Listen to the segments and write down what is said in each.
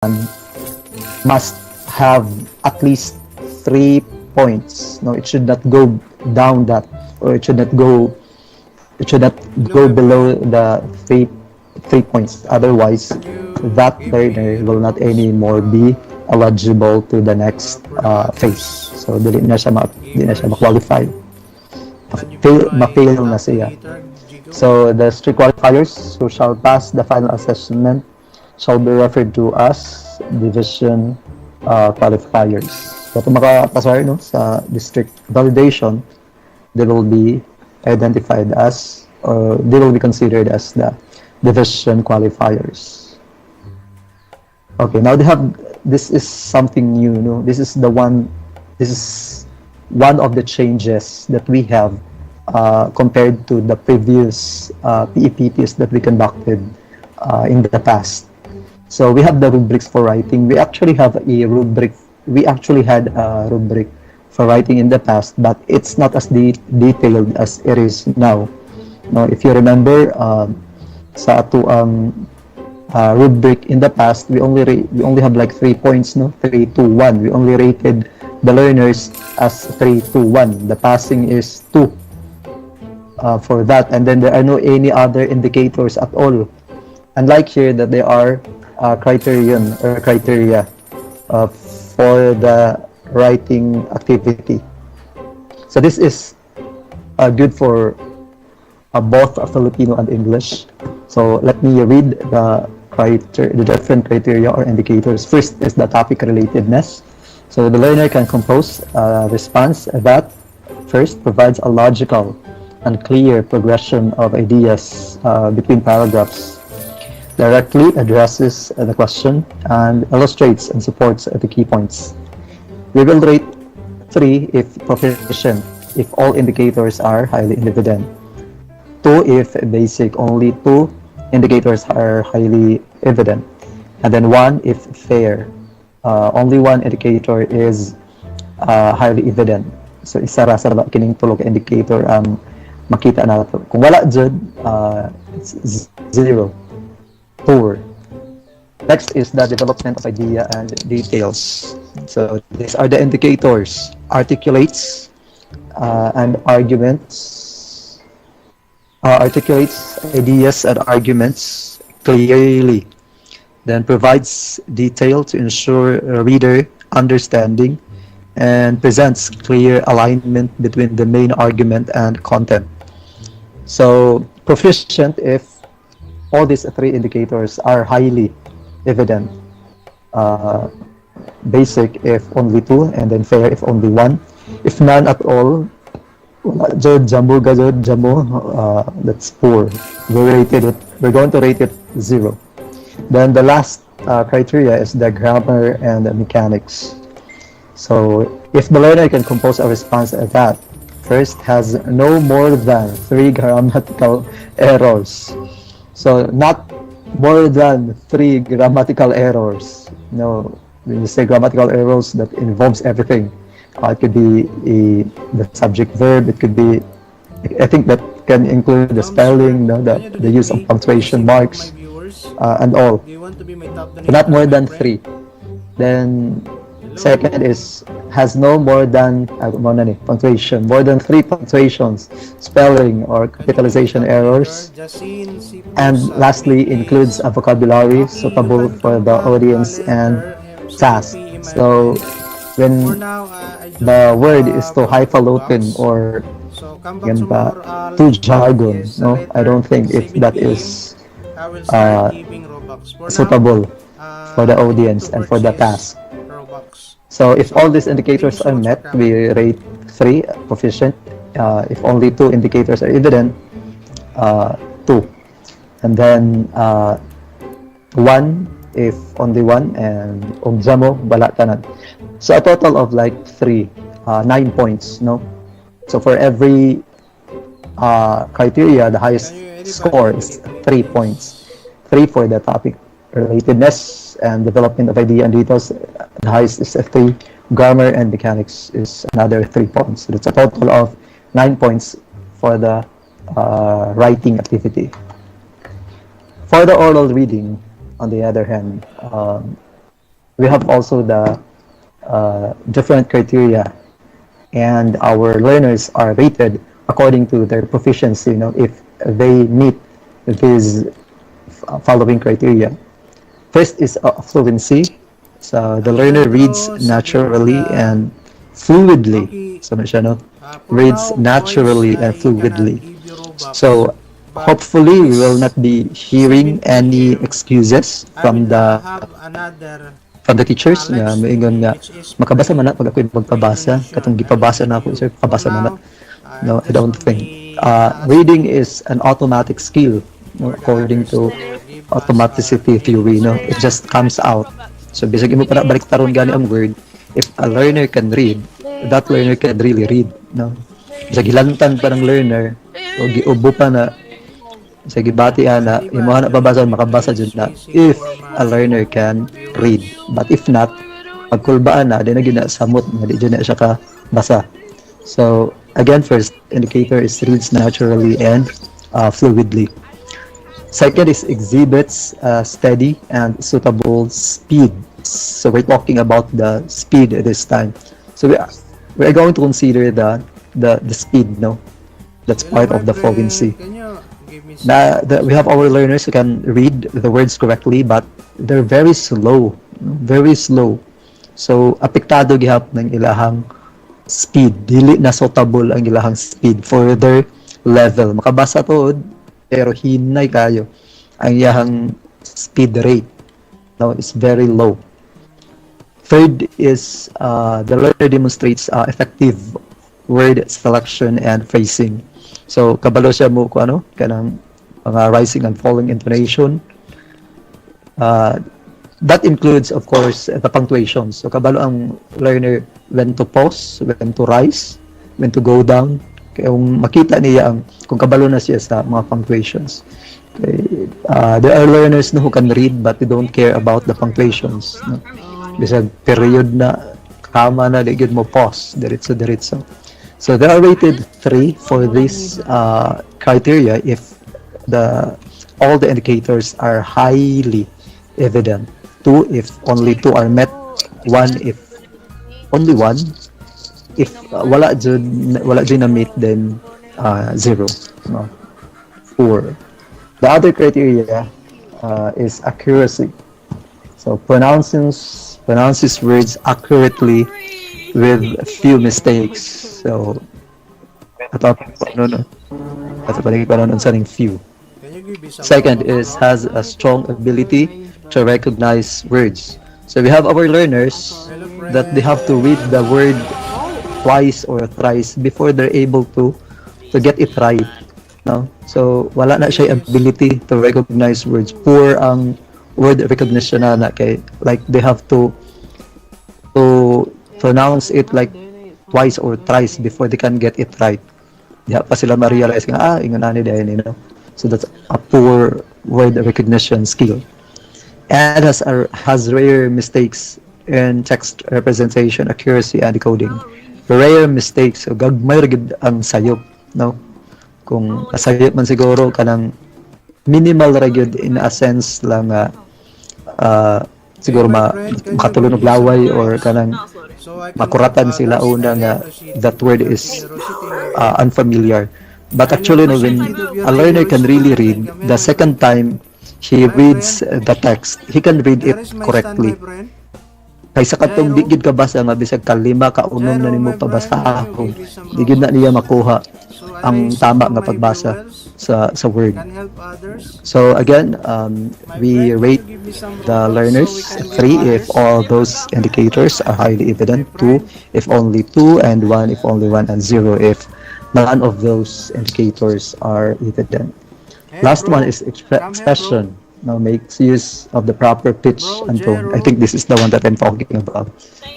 and must have at least 3 points. No, it should not go down that, or it should not go below the 3 points. Otherwise, that learner will not anymore be eligible to the next phase. So di na siya ma-qualify. Ma-fail na siya. So the strict qualifiers who shall pass the final assessment shall be referred to as division qualifiers. So kung makapasar sa district validation, they will be identified as, or they will be considered as the division qualifiers. Okay, now this is something new. No? This is one of the changes that we have compared to the previous PEPTs that we conducted in the past. So we have the rubrics for writing. We actually had a rubric for writing in the past, but it's not as detailed as it is now. Now, if you remember, sa ato rubric in the past, we only have like 3 points, no? 3, 2, 1. We only rated the learners as 3, 2, 1. The passing is 2 for that, and then there are no any other indicators at all. Unlike here, that there are criteria for the writing activity. So this is good for both Filipino and English. So let me read the different criteria or indicators. First is the topic relatedness. So the learner can compose a response that first provides a logical and clear progression of ideas between paragraphs, directly addresses the question, and illustrates and supports the key points. We will rate 3 if proficient, if all indicators are highly evident. 2 if basic, only 2 indicators are highly evident. And then 1 if fair, only 1 indicator is highly evident. So isa ra sa kining tulo ka indicator ang makita nato. Kung wala jud, it's 0. Poor. Next is the development of idea and details. So these are the indicators: articulates and arguments, articulates ideas and arguments clearly, then provides detail to ensure reader understanding, and presents clear alignment between the main argument and content. So proficient if all these 3 indicators are highly evident. Basic if only 2, and then fair if only 1. If none at all, that's poor. We're going to rate it 0. Then the last criteria is the grammar and the mechanics. So if the learner can compose a response that first has no more than 3 grammatical errors. So not more than 3 grammatical errors. No, when you say grammatical errors, that involves everything. It could be the subject verb. It could be, I think that can include the spelling, the use of punctuation marks, and all. Not more than 3. Then second is has no more than punctuation, more than 3 punctuations, spelling or capitalization errors. And lastly, includes a vocabulary suitable for the audience and task. So when the word is too highfalutin or too jargon, I don't think if that is suitable for the audience and for the task. So if all these indicators are met, we rate 3 proficient. If only 2 indicators are evident, 2. And then 1 if only 1, and jamo wala tanan. So a total of like 3, 9 points, no? So for every criteria, the highest score is 3 points. 3 for the topic relatedness and development of idea and details. The highest is 3. Grammar and mechanics is another 3 points. So it's a total of 9 points for the writing activity. For the oral reading, on the other hand, we have also the different criteria, and our learners are rated according to their proficiency. If they meet these following criteria. First is fluency. So the learner Ayun reads bro, sige for naturally the and fluidly. okay. So siya, no? For Reads now, boys, naturally and I cannot fluidly. give you Robux. So But hopefully we will this not be hearing 7 any p.m. excuses I will have another from the teachers nga live maingon streaming nga which is makabasa man free na pag ako'y free magpabasa katong donation. I will gipabasa give na ako you. sir For kabasa man na. now, No, I just don't think only reading asking is an automatic skill, for the according others to to give us automaticity theory. It donation. just comes out. So bisag imo para balik taron gani ang word, if a learner can read, that learner can really read. Bisag hilantan pa ng learner o giubo pa na sa gibati ana imo na babasa makabasa jud na Waiting if for a my learner can read. viewers. But if not, pagkulbaan na di na gina samot na di jud na siya ka basa. So again, first indicator is reads naturally and fluidly. Second is exhibits steady and suitable speed. So we're talking about the speed this time. So we're going to consider the speed. No, that's Hello, part my of the fluency. friend. Can you give me Na some? we have our learners who can read the words correctly, but they're very slow, very slow. So apektado gihap ng ilahang speed, dili na suitable ang ilahang speed for their level. Makabasa to pero hinay kayo ang iyahang speed rate. No, is very low. Third is the learner demonstrates effective word selection and phrasing. So kabalo siya mo kung ano kanang mga rising and falling intonation. That includes, of course, the punctuations. So kabalo ang learner when to pause, when to rise, when to go down. Kaya kung makita niya kung kabalo na siya sa mga punctuations. Okay. There are learners who can read but they don't care about the punctuations. No? Bisag period na, kama na, di mo pause, diretso. So they are rated 3 for this criteria if all the indicators are highly evident. 2 if only 2 are met. 1 if only 1. If wala dyan na meet, then 0. No? 4. The other criteria is accuracy. So pronounces words accurately with few mistakes. So ato no. Ato pa sa few. Can you give me some Second Robux, is bro? has a strong ability to recognize words. So we have our learners Hello, that they have to friend. read the word twice or thrice before they're able to get it right. No? So wala na siya Yes. ability to recognize words. Poor ang word recognition na kay like they have to pronounce it like twice or thrice before they can get it right. Di pa sila ma-realize nga ingon ani dayon no. So that's a poor word recognition skill. And has rare mistakes in text representation, accuracy, and decoding. Rare mistakes, so gagmay ra gid ang sayop, no? Kung nasayop man siguro kanang minimal ra gyud in a sense lang siguro makatulong og laway or kanang So I can makuratan sila understand una nga generosity that word your is generosity, my friend. unfamiliar. But I'm actually, no, appreciative when of your a learner can viewers, really bro. read, Thank you the very second much. time he My reads friend, the text, he can read it there is my stand, my correctly. friend. Kaysa katong Jairo, di gid ka basa nga bisag kalima ka unom na Jairo, nimo my friend, can you pabasahon. give me some Di gid na Robux? niya makuha So I ang listen tama to nga my pagbasa viewers, sa word. can help others. So again, My we friend, can rate you give me some the Robux so learners we can give 3 if others? all those indicators are highly My evident, 2 friend, if only 2, and 1 if only 1, and 0 if none of those indicators are evident. help Last one bro. is Come help bro. expression. Now makes use of the proper pitch Bro, and tone. I Jairo. think this is the one that I'm talking about,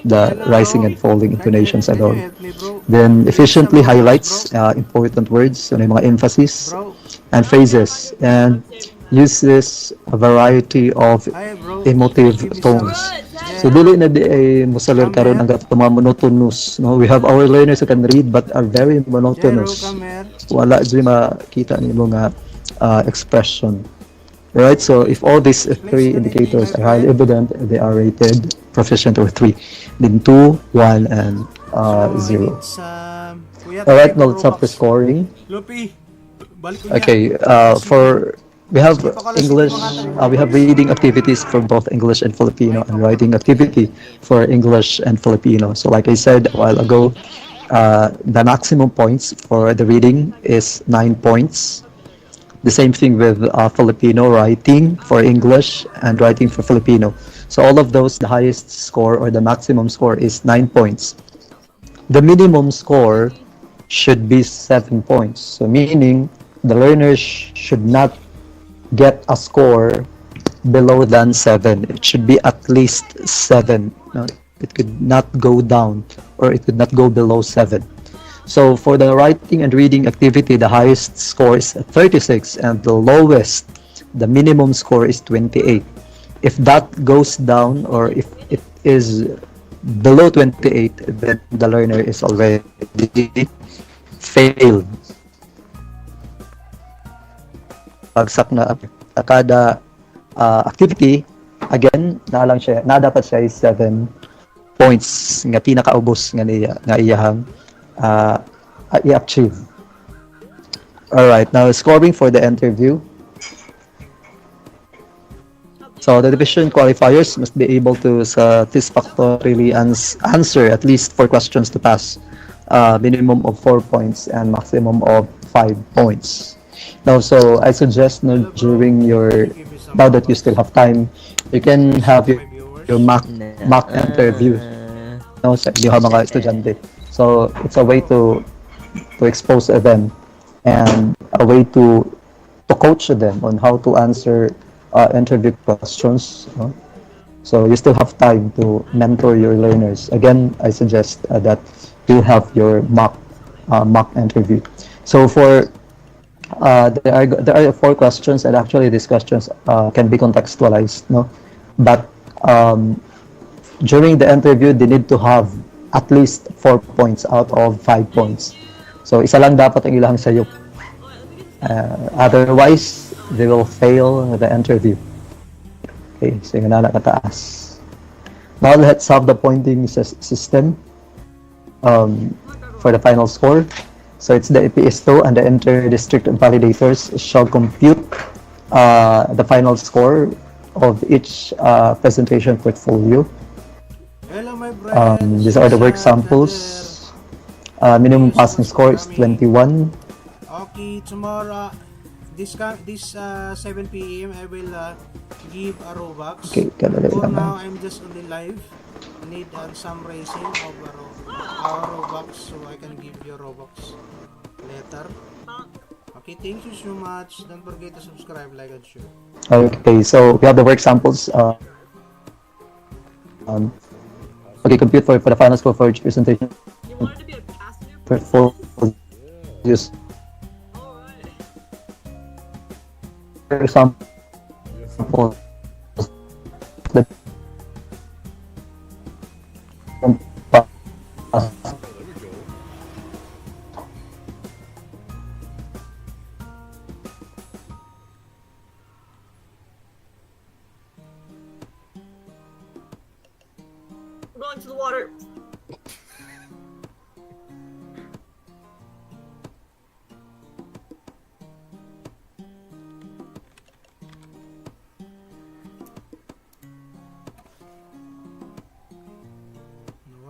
the Hello rising bro. and falling intonations and Can you all. help me bro? Then Give me some efficiently Robux highlights bro. important words, so may mga emphasis Bro. and phrases, and uses a variety of Hi bro. emotive Give me some. tones. So Jairo. dili na di ay musalir Come karon here. ang mga monotonous. No, we have our learners who can read but are very Jairo, monotonous. come here. Wala di makita nimo nga expression. Right? So if all these Please three connect me, my indicators are highly friend. evident, they are rated proficient or 3. Then 2, 1, and So, I 0. need some... Kuya, All right, try now mo let's stop the Robux. scoring. Lupi, balik ko niya. Okay, Sige. we have Sige pa kasi hindi English, makatay we have Robux. reading activities for both English and Filipino, Ay, and papa. writing activity for English and Filipino. So like I said a while ago, the maximum points for the reading is 9 points. The same thing with Filipino writing for English and writing for Filipino. So all of those, the highest score or the maximum score is 9 points. The minimum score should be 7 points. So meaning the learners should not get a score below than 7. It should be at least 7. No, it could not go down or it could not go below 7. So for the writing and reading activity, the highest score is 36 and the lowest, the minimum score is 28. If that goes down or if it is below 28, then the learner is already failed. Bagsak na kada activity, again, dapat siya is 7 points nga pinakaubos nga iyahang i-achieve. Alright, now scoring for the interview. So the division qualifiers must be able to satisfactorily answer at least 4 questions to pass. Minimum of 4 points and maximum of 5 points. Now, so I suggest no, during your, now that you still have time, you can have your mock interview no, sa inyo mga estudyante. So it's a way to expose them and a way to coach them on how to answer interview questions. No? So you still have time to mentor your learners. Again, I suggest that you have your mock interview. So for there are 4 questions, and actually these questions can be contextualized, no? But during the interview, they need to have at least 4 points out of 5 points. So isa lang dapat ang ilang sayop. Otherwise, they will fail the interview. Okay, so yung kataas. Now let's have the pointing system for the final score. So it's the EPS2 and the inter-district validators shall compute the final score of each presentation portfolio. Hello, my friends. These are the work samples. Minimum passing score is 21. Okay, tomorrow, this 7 p.m. I will give a Robux. Okay, kadali For lang. now, I'm just only live. I need some raising of our Robux so I can give you Robux later. Okay, thank you so much. Don't forget to subscribe, like, and share. Okay, so we have the work samples. Okay, compute for the final score for each presentation. You wanted to be a passenger? Portfolios. For example, the I'm going to the water.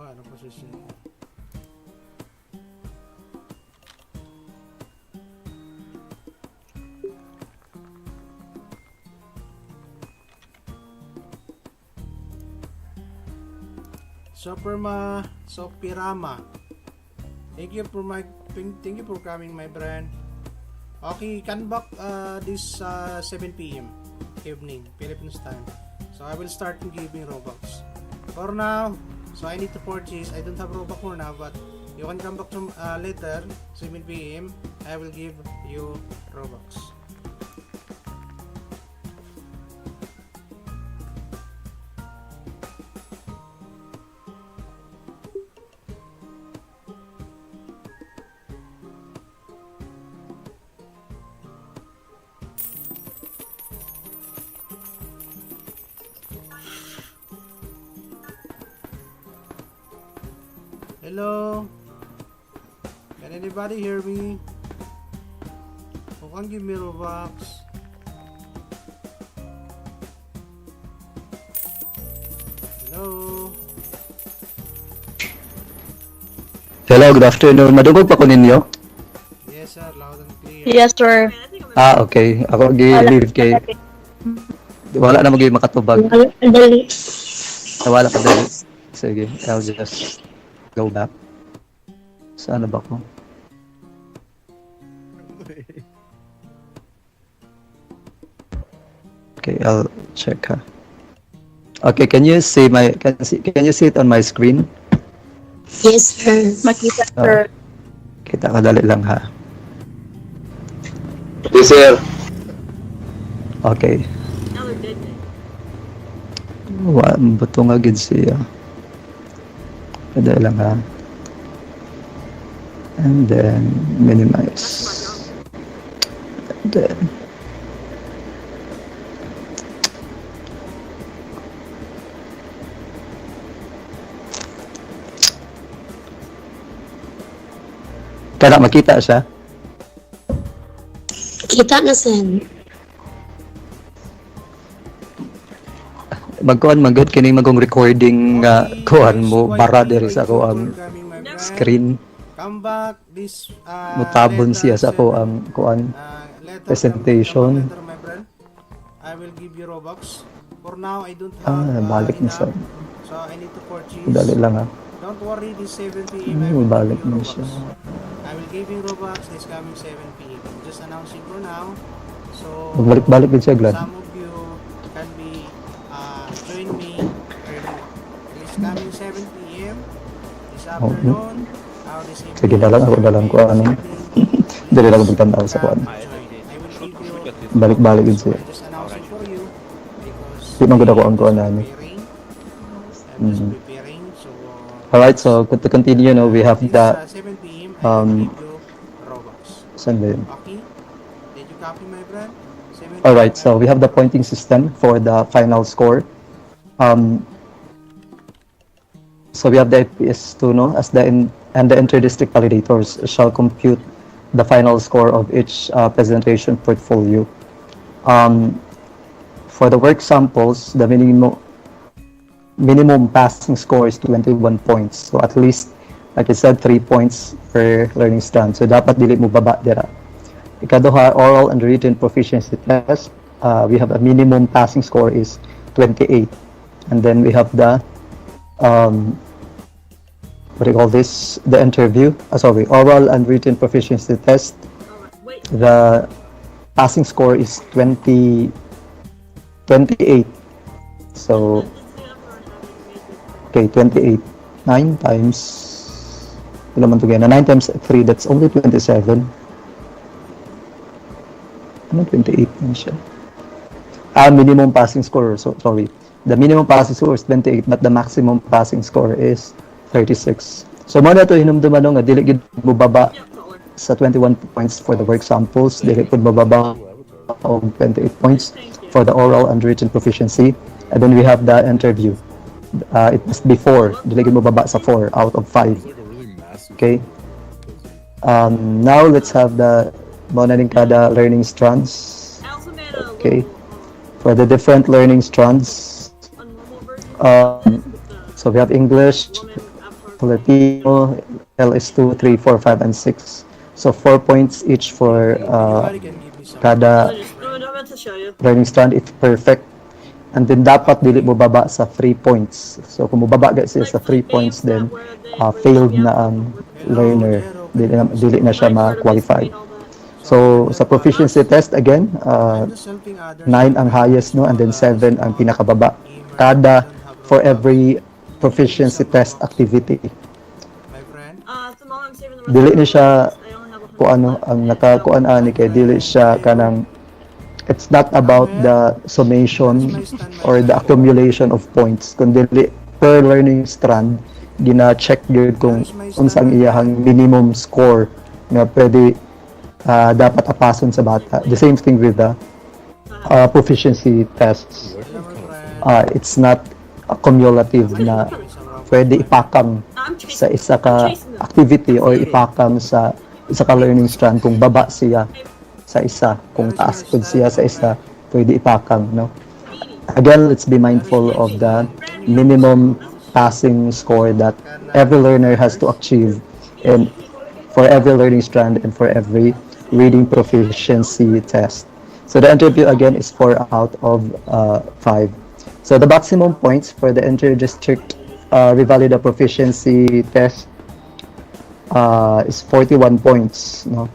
Ano position? Sopirama. Thank you for coming, my friend. Okay, can back this 7 p.m. evening Philippines time. So I will start giving Robux. For now, so I need to purchase. I don't have Robux for now, but you can come back to later 7 p.m. I will give you Robux. Hello? Can anybody hear me? Who can give me Robux? Hello? Hello, good afternoon. Madugog pa ko ninyo? Yes sir, loud and clear. Yes, sir. Man, I think I'm Okay. Ako gi-leave kay... Wala na mag makatubag. Dali. Wala pa dali. Sige, I'll just go back. Saan na ba ko? Okay, I'll check ha. Okay, can you see it on my screen? Yes, sir. Makita, sir. Kita ka dali lang ha. Yes, sir. Okay. now they're dead. Buto nga gid siya. Dali lang ha. And then minimize. And then Kana makita siya. Kita na, sir. Magkuhan magud kini magong recording nga kuhan mo para diri sa ako ang screen. Come back this Mutabon siya sa ako ang kuhan presentation. Letter, my friend. I will give you Robux. For now, I don't have Balik na siya. so I need to purchase. Dali lang ha. Don't worry, this 7 p.m. I will Balik give you na Robux. siya. I will give you Robux this coming 7 p.m. Just announcing for now. So Magbalik-balik din siya, Glad. some of you can be join me early. This coming 7 p.m. this afternoon. This evening. Sige, dalang ko ano. Dali lang magtanaw sa kuhan. I will give you Balik-balik din siya. just announcing for you because Di man gud ako ang kuhan ano. preparing. I'm just preparing. So Alright, so to continue, no, we have this the 7 p.m. I will give you Robux. saan ba yun? Okay? Did you copy my friend? 7 Alright, p.m. so we have the pointing system for the final score. So we have the FPS2, no, as and the inter-district validators shall compute the final score of each presentation portfolio. For the work samples, the minimum passing score is 21 points. So at least, like I said, 3 points per learning strand. So dapat dili mo baba dira. Ikaduha, oral and written proficiency test. We have a minimum passing score is 28. And then we have the what do you call this? The interview. Oral and written proficiency test. Wait, The passing score is 28. So, okay, 28. 9 times, ano naman to ganyan? 9 times 3, that's only 27. Ano 28 na siya? Minimum passing score, so sorry. The minimum passing score is 28, but the maximum passing score is 36. So, mo na ito hinumduman nga, dili gid mo baba sa 21 points for the work samples, dili gid mo baba of 28 points for the oral and written proficiency. And then we have the interview. It must be 4, dili gid mo baba sa 4 out of 5. Okay? Now, let's have the mo na ning kada learning strands. I also made a Okay. little For the different learning strands, normal version so we have English, woman avatar. Filipino, LS2, 3, 4, 5, and 6. So 4 points each for Anybody can give me some. kada I'm about to show you. learning strand if perfect. And then dapat dili mo baba sa 3 points. So kung mo baba siya sa 3 points, then failed na ang learner. Dili na siya ma-qualify. So sa proficiency test again, I'm just helping others. 9 ang highest, no, and then 7 ang pinakababa. Kada for every proficiency test activity. My friend. So now I'm saving the rest Dili of ni the siya Robux. I only have 100. kung ano ang nakakuan ani kay dili siya kanang, it's not about the summation or the accumulation of points, kundi per learning strand gina-check gyud kung unsa ang iyahang minimum score nga pwede dapat apason sa bata. The same thing with the proficiency tests. Hello, my friend. It's not cumulative na pwede ipakang I'm sa chasing. isa I'm ka chasing them. activity or ipakang sa isa ka learning strand kung baba siya sa isa, kung Where is taas your pud siya stand, sa my isa, friend? pwede ipakang, no? Meanie. Again, let's be Where is mindful your of the stand? Can you use minimum your mouse? passing score that Cannot every use learner has to others. achieve and for every learning strand and for every reading proficiency test. So the interview again is 4 out of 5. So the maximum points for the inter-district Revalida proficiency test is 41 points, no?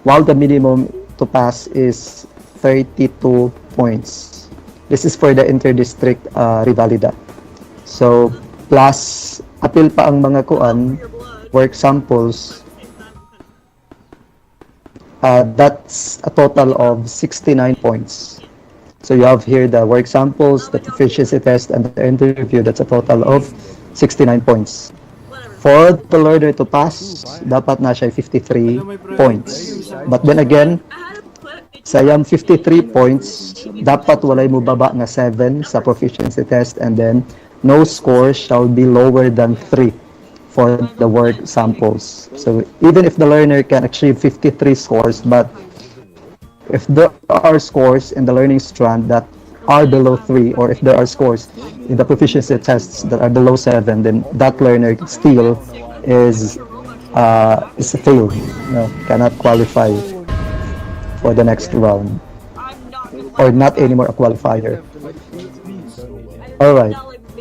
While the minimum to pass is 32 points. This is for the inter-district Revalida. So plus apil pa ang mga kuan Your blood. work samples. But at the same time, I'm kind of. That's a total of 69 points. So you have here the work samples, the proficiency test, and the interview. That's a total of 69 points. Whatever. For the learner to pass, dapat na siya 53 Hello, my friend. points. Thank you, But then again, I had to put it. sa iyang 53 points, dapat walay mo baba nga 7 sa proficiency test, and then no score shall be lower than 3 for the work samples. So even if the learner can achieve 53 scores, but if there are scores in the learning strand that are below 3, or if there are scores in the proficiency tests that are below 7, then that learner still is failed, cannot qualify for the next round, I'm not gonna or not anymore a qualifier. Alright,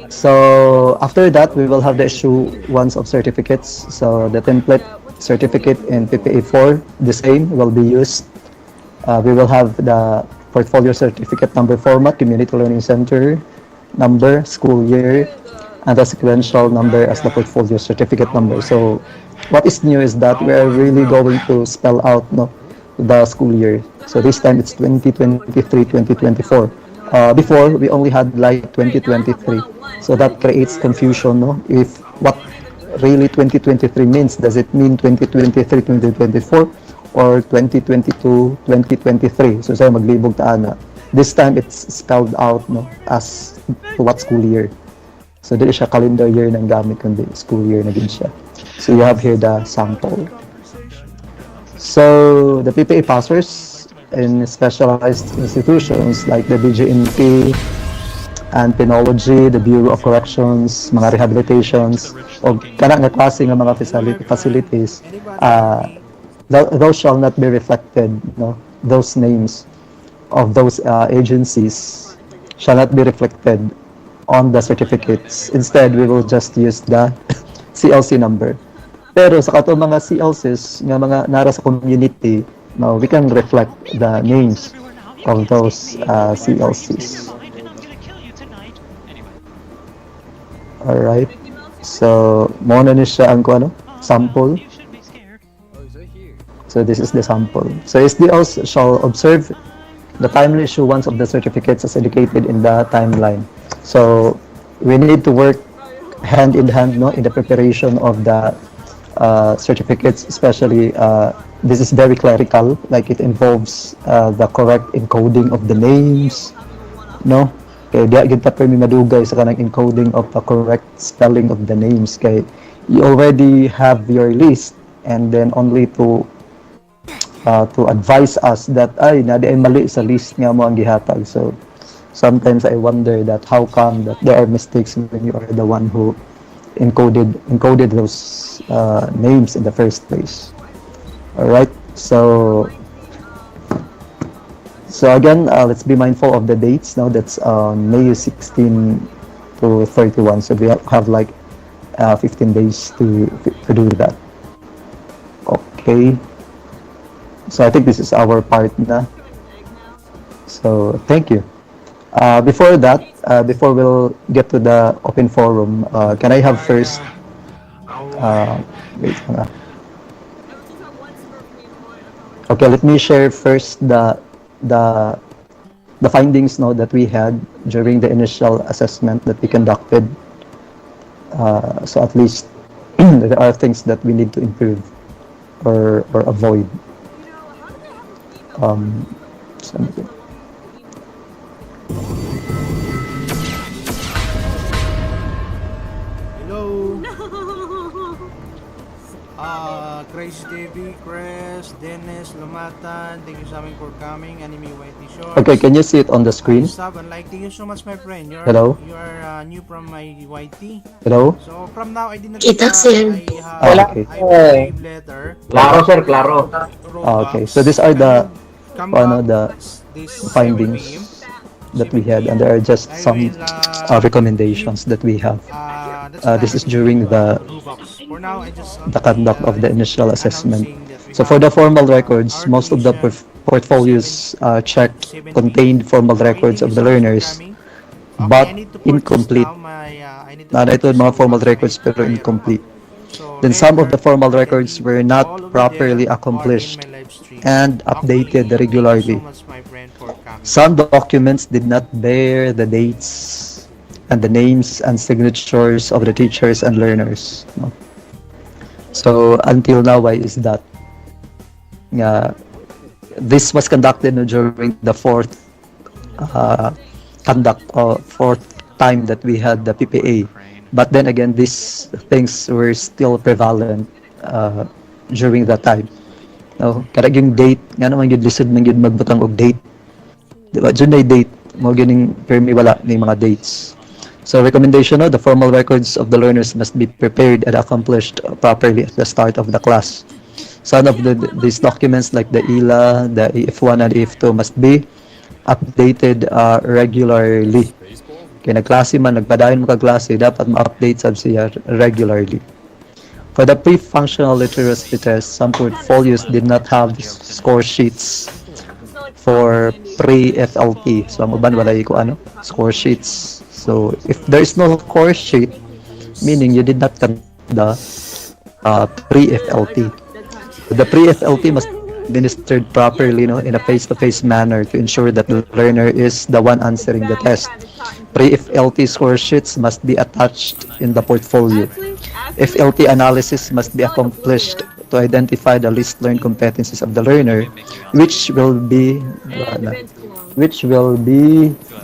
so after that we will have the issue once of certificates. So the template certificate in PPA4, the same will be used. We will have the portfolio certificate number format, community learning center number, school year, and the sequential number as the portfolio certificate number. So what is new is that we are really going to spell out the school year. So this time it's 2023-2024. Before we only had like 2023. So that creates confusion, no? If what really 2023 means, does it mean 2023-2024 or 2022-2023? So sa maglibog ta ana. This time it's spelled out, no, as to what school year. So dili siya calendar year nang gamit kundi school year na gid siya. So you have here the sample. So the PPA passers in specialized institutions like the BJNP and Penology, the Bureau of Corrections, mga rehabilitations, o kanang nga klase nga mga facilities, those shall not be reflected, no? Those names of those agencies shall not be reflected on the certificates. Instead, we will just use the CLC number. Pero sa kato mga CLCs nga mga nara sa community, no, we can reflect the names of those CLCs. Alright. So, mo na ni siya ang ano, sample. So this is the sample. So SDLs shall observe the timely issuance of the certificates as indicated in the timeline. So we need to work hand in hand, no, in the preparation of the certificates, especially this is very clerical, like it involves the correct encoding of the names, no? Kaya di agad pa mi madugay sa kanang encoding of the correct spelling of the names. Kay you already have your list, and then only to advise us that ay nadi ay mali sa list nga mo ang gihatag. So sometimes I wonder that how come that there are mistakes when you are the one who encoded those names in the first place. All right, so again, let's be mindful of the dates. Now that's May 16 to 31, so we have like 15 days to do that. Okay. So I think this is our part na. So thank you. Before that, before we'll get to the open forum, can I have first? Wait nga. Okay, let me share first the findings now that we had during the initial assessment that we conducted. So at least there are things that we need to improve or avoid. Something. Hello. Crazy TV, Chris, Dennis, Lumatan, thank you so much for coming. Anime Whitey Okay, Shorts. can you see it on the screen? Sub and like, thank you so much, my friend. Hello? You are new from my YT. Hello? So from now, I did not. Kita, sir. Ah, okay. I will save later. Claro, sir, claro. Okay, Robux. so these are Can the you come back the this 7 p.m. findings that we had, and there are just I some will recommendations that we have. that's what This I is will during give, the Robux. For now, I just conduct of the initial assessment. announcing that we So for have the formal records, our most of the division portfolios checked 7 p.m. contained formal Okay, records thank you of the so much for learners, coming. Okay, but I need to purchase incomplete. now my I need to Na ito purchase mga formal Robux, records pero my Robux. incomplete. So Then some of the later, formal I can records leave were not all over there properly or in accomplished my live stream. and Okay, updated thank you so regularly. much, my friend, for coming. Some documents did not bear the dates and the names and signatures of the teachers and learners. No? So until now, why is that? This was conducted during the uh, fourth time that we had the PPA. But then again, these things were still prevalent during that time. No, kada yung date, nga naman yun lisod man yun magbutang og date. Diba? Dyan na date, mo gining permi wala ni mga dates. So recommendation, no, the formal records of the learners must be prepared and accomplished properly at the start of the class. Some of these documents like the ELA, the EF1 and EF2 must be updated regularly. Kaya nagklase man, nagpadayon mo ka-klase, dapat ma-update sab siya regularly. For the pre-functional literacy test, some portfolios did not have score sheets for pre-FLT. So, ang uban, walay ko score sheets. So, if there is no score sheet, meaning you did not conduct the pre-FLT. The pre-FLT must be administered properly, in a face-to-face manner to ensure that the learner is the one answering the test. Pre-FLT score sheets must be attached in the portfolio. FLT analysis must be accomplished to identify the least learned competencies of the learner, which will be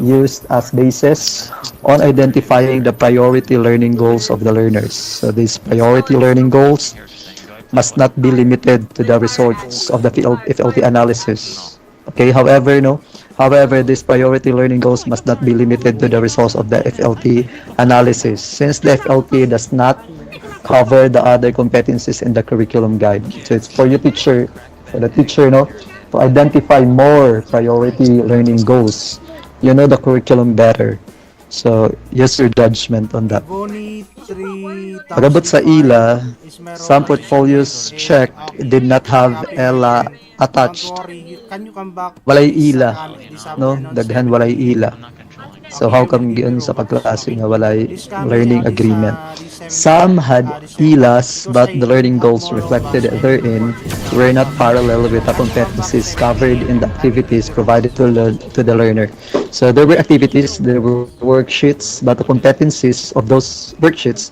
used as basis on identifying the priority learning goals of the learners. So these priority learning goals must not be limited to the results of the FLT analysis. Okay, however, these priority learning goals must not be limited to the results of the FLT analysis, since the FLT does not cover the other competencies in the curriculum guide. So it's for the teacher, to identify more priority learning goals. You know the curriculum better. So use your judgment on that. Bonnie 3,000 Pagabot sa ELA, is meron some pa portfolios okay. checked did not have Copy, ELA my friend. attached. Don't worry, can you come back Walay this, ELA, this no? afternoon, Daghan 7 walay p.m.? ELA. So Okay, I how will come give you giun sa Robux. pagklase Okay. nga walay This coming learning this, agreement? this 7 Some had this ELAs, because but I the learning have goals more reflected Robux, I need to therein purchase were not Robux. parallel with the Can you come back competencies 7 covered p.m.? in the I will give activities you provided Robux. to the learner. So there were activities, there were worksheets, but the competencies of those worksheets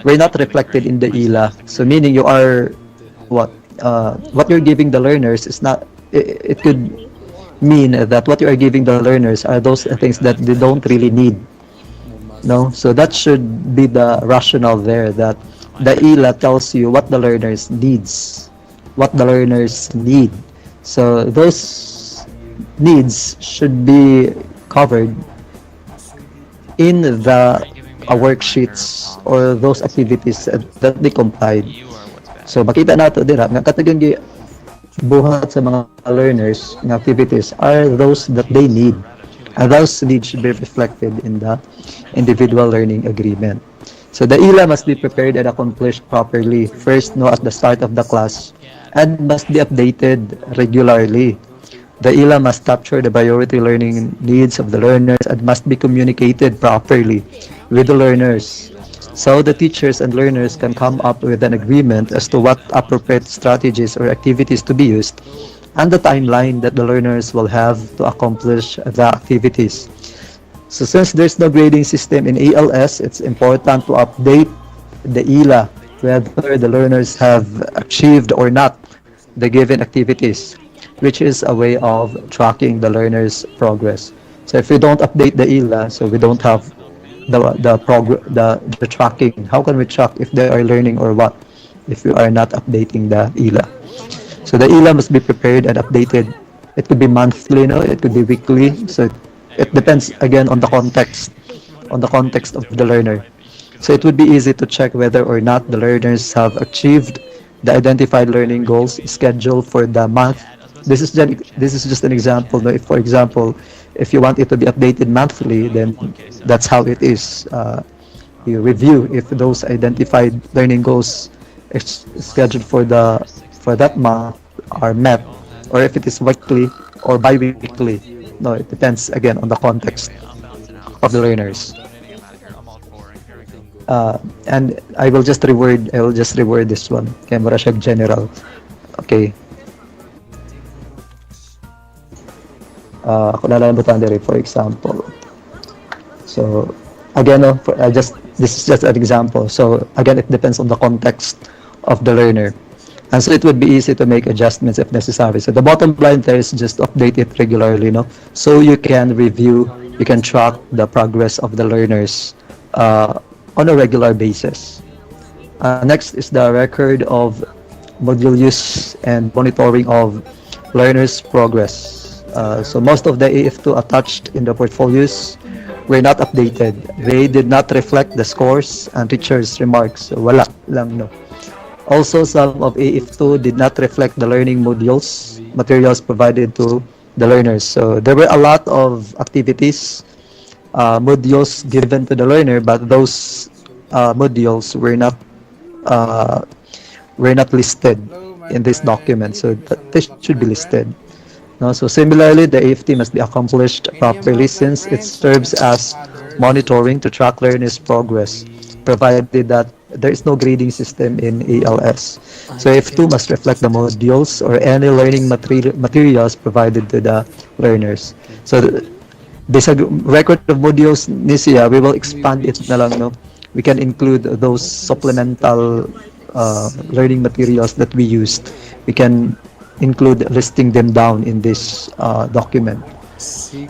were not reflected in the ELA. So meaning you are what you're giving the learners is not. It could mean that what you are giving the learners are those things that they don't really need. No, so that should be the rationale there, that the ELA tells you what the learners need. So those needs should be covered in the worksheets or those activities that they complied. So makita nato dira nga katagang buhat sa mga learners ng activities are those that they need. And those needs should be reflected in the individual learning agreement. So the ELA must be prepared and accomplished properly first, at the start of the class, and must be updated regularly. The ELA must capture the priority learning needs of the learners and must be communicated properly with the learners, so the teachers and learners can come up with an agreement as to what appropriate strategies or activities to be used and the timeline that the learners will have to accomplish the activities. So since there's no grading system in ALS, it's important to update the ELA whether the learners have achieved or not the given activities, which is a way of tracking the learner's progress. So if we don't update the ELA, so we don't have the tracking. How can we track if they are learning or what? if you are not updating the ELA. So the ELA must be prepared and updated. It could be monthly, no? It could be weekly. So it depends again on the context of the learner. So it would be easy to check whether or not the learners have achieved the identified learning goals scheduled for the month. This is just an example. No? If, for example, if you want it to be updated monthly, then that's how it is. You review if those identified learning goals scheduled for that month are met, or if it is weekly or bi-weekly. No, it depends again on the context of the learners. And I will just reword this one. Kaya mura siya general. Okay. Kung lalabutan diri, for example. So, again, no, this is just an example. So, again, it depends on the context of the learner. And so it would be easy to make adjustments if necessary. So the bottom line there is just update it regularly, no? So you can review, you can track the progress of the learners on a regular basis. Next is the record of module use and monitoring of learners' progress. So most of the AF2 attached in the portfolios were not updated. They did not reflect the scores and teachers' remarks. So wala lang, no? Also, some of AF2 did not reflect the learning materials provided to the learners. So there were a lot of activities, modules given to the learner, but those modules were not listed in this document. So this should be listed. No, so similarly, the AFT must be accomplished properly since it serves as monitoring to track learners' progress, provided that there is no grading system in ALS. So AF2 must reflect the modules or any learning materials provided to the learners. So this record of modules this year, we will expand it na lang, no? We can include those supplemental learning materials that we used. We can include listing them down in this document.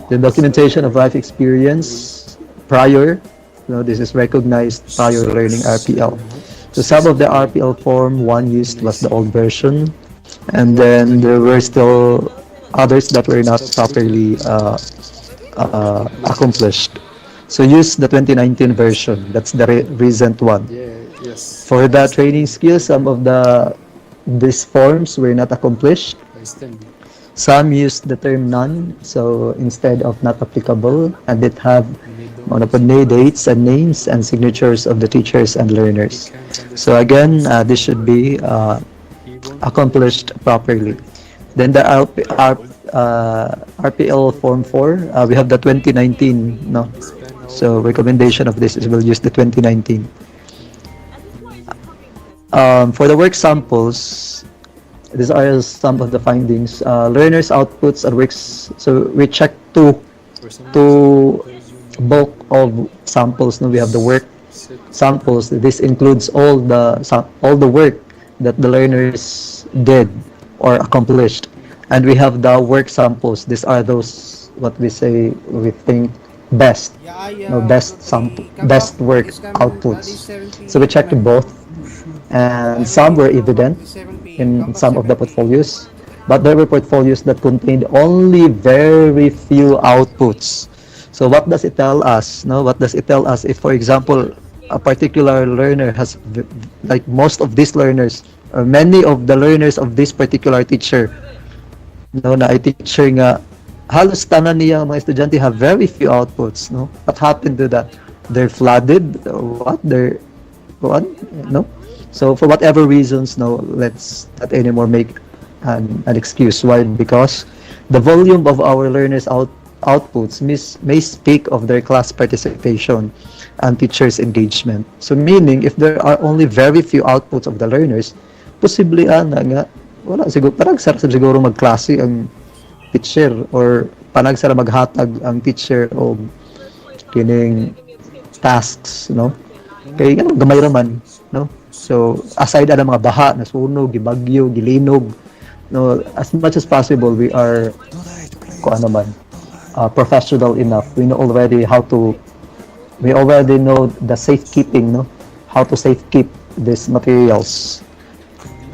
The documentation of life experience prior, this is recognized prior learning RPL. So some of the RPL form one used was the old version, and then there were still others that were not properly accomplished. So use the 2019 version. That's the recent one. Yes. For the training skills, some of these forms were not accomplished. Some used the term none, so instead of not applicable, and it have dates and names and signatures of the teachers and learners. So again, this should be accomplished properly. Then the RPL Form 4, we have the 2019, no? So recommendation of this is we'll use the 2019. For the work samples, these are some of the findings. Learners' outputs and works. So we check two bulk of samples. No, we have the work samples. This includes all the work that the learners did or accomplished, and we have the work samples. These are those what we think best, best work outputs. So we checked both, and some were evident in some of the portfolios, but there were portfolios that contained only very few outputs. So what does it tell us? No, what does it tell us if, for example, a particular learner has, like most of these learners, or many of the learners of this particular teacher, no, na ay teacher nga, halos tanan niya mga estudyante have very few outputs, no? What happened to that? They're flooded, or what? No? So for whatever reasons, no, let's not anymore make an excuse. Why? Because the volume of our learners' outputs may speak of their class participation and teachers' engagement. So meaning, if there are only very few outputs of the learners, possibly nga, wala siguro, parang sarap siguro magklase ang teacher, or parang sarap maghatag ang teacher o kining tasks, no? Kaya gamay raman, no? So aside ang mga baha, nasunog, gibagyo, gilinog, no, as much as possible we are professional enough. We already know the safekeeping, no, how to safekeep these materials.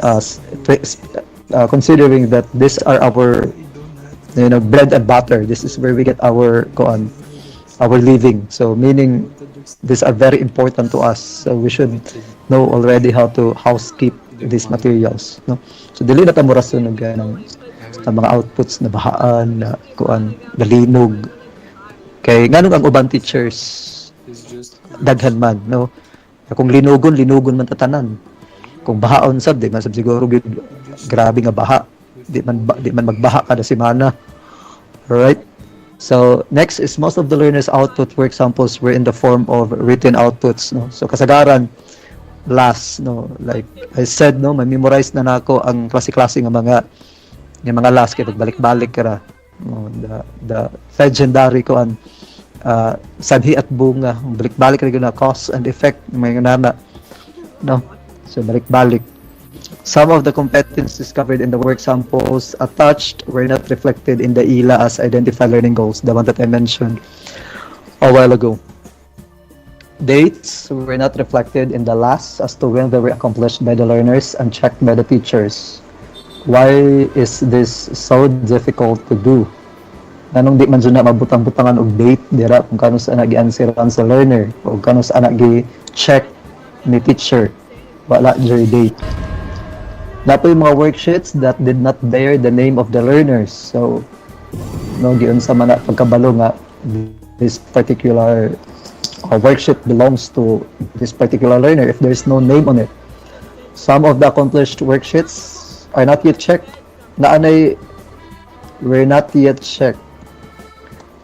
uh, considering that these are our bread and butter. This is where we get our living. So meaning these are very important to us. So we should know already how to housekeep these materials. No? So dili na ta mo rason ng mga outputs na bahaan na nalinog. Kay nganong ang ubang teachers daghan man, no? Kung linugon man tatanan. Kung bahaon sab, di man sab siguro grabe nga baha. Di man magbaha kada semana. Alright? So, next is most of the learners' output work samples were in the form of written outputs, no? So, kasagaran, last, no? Like I said, no? Memorize na nako ang klase-klase nga mga last, kaya balik-balik ka ra. No? The legendary sanhi at bunga, balik-balik na cause and effect, may nana, no? So, balik-balik. Some of the competence discovered in the work samples attached were not reflected in the ELA as identified learning goals, the one that I mentioned a while ago. Dates were not reflected in the last as to when they were accomplished by the learners and checked by the teachers. Why is this so difficult to do? Anong di man dyan na mabutang-butangan og date dira kung kano saan nag-answeran sa learner o kano saan nag-check ni teacher. Wala dyan date. Napo yung mga worksheets that did not bear the name of the learners. So, no, giyon sa mana pagkabalo nga this particular worksheet belongs to this particular learner if there's no name on it. Some of the accomplished worksheets are not yet checked. Naanay were not yet checked.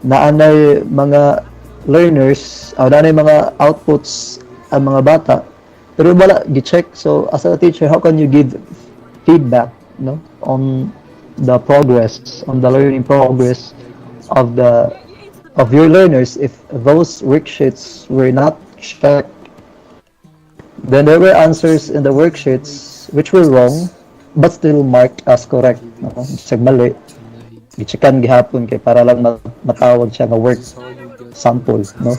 Naanay mga learners, naanay mga outputs ang mga bata, pero wala gi-check. So, as a teacher, how can you give feedback, no, on the progress, on the learning progress of your learners if those worksheets were not checked? Then there were answers in the worksheets which were wrong but still marked as correct. No? Isag mali, gicheckan gihapon kay para lang matawag siya nga work sample, no?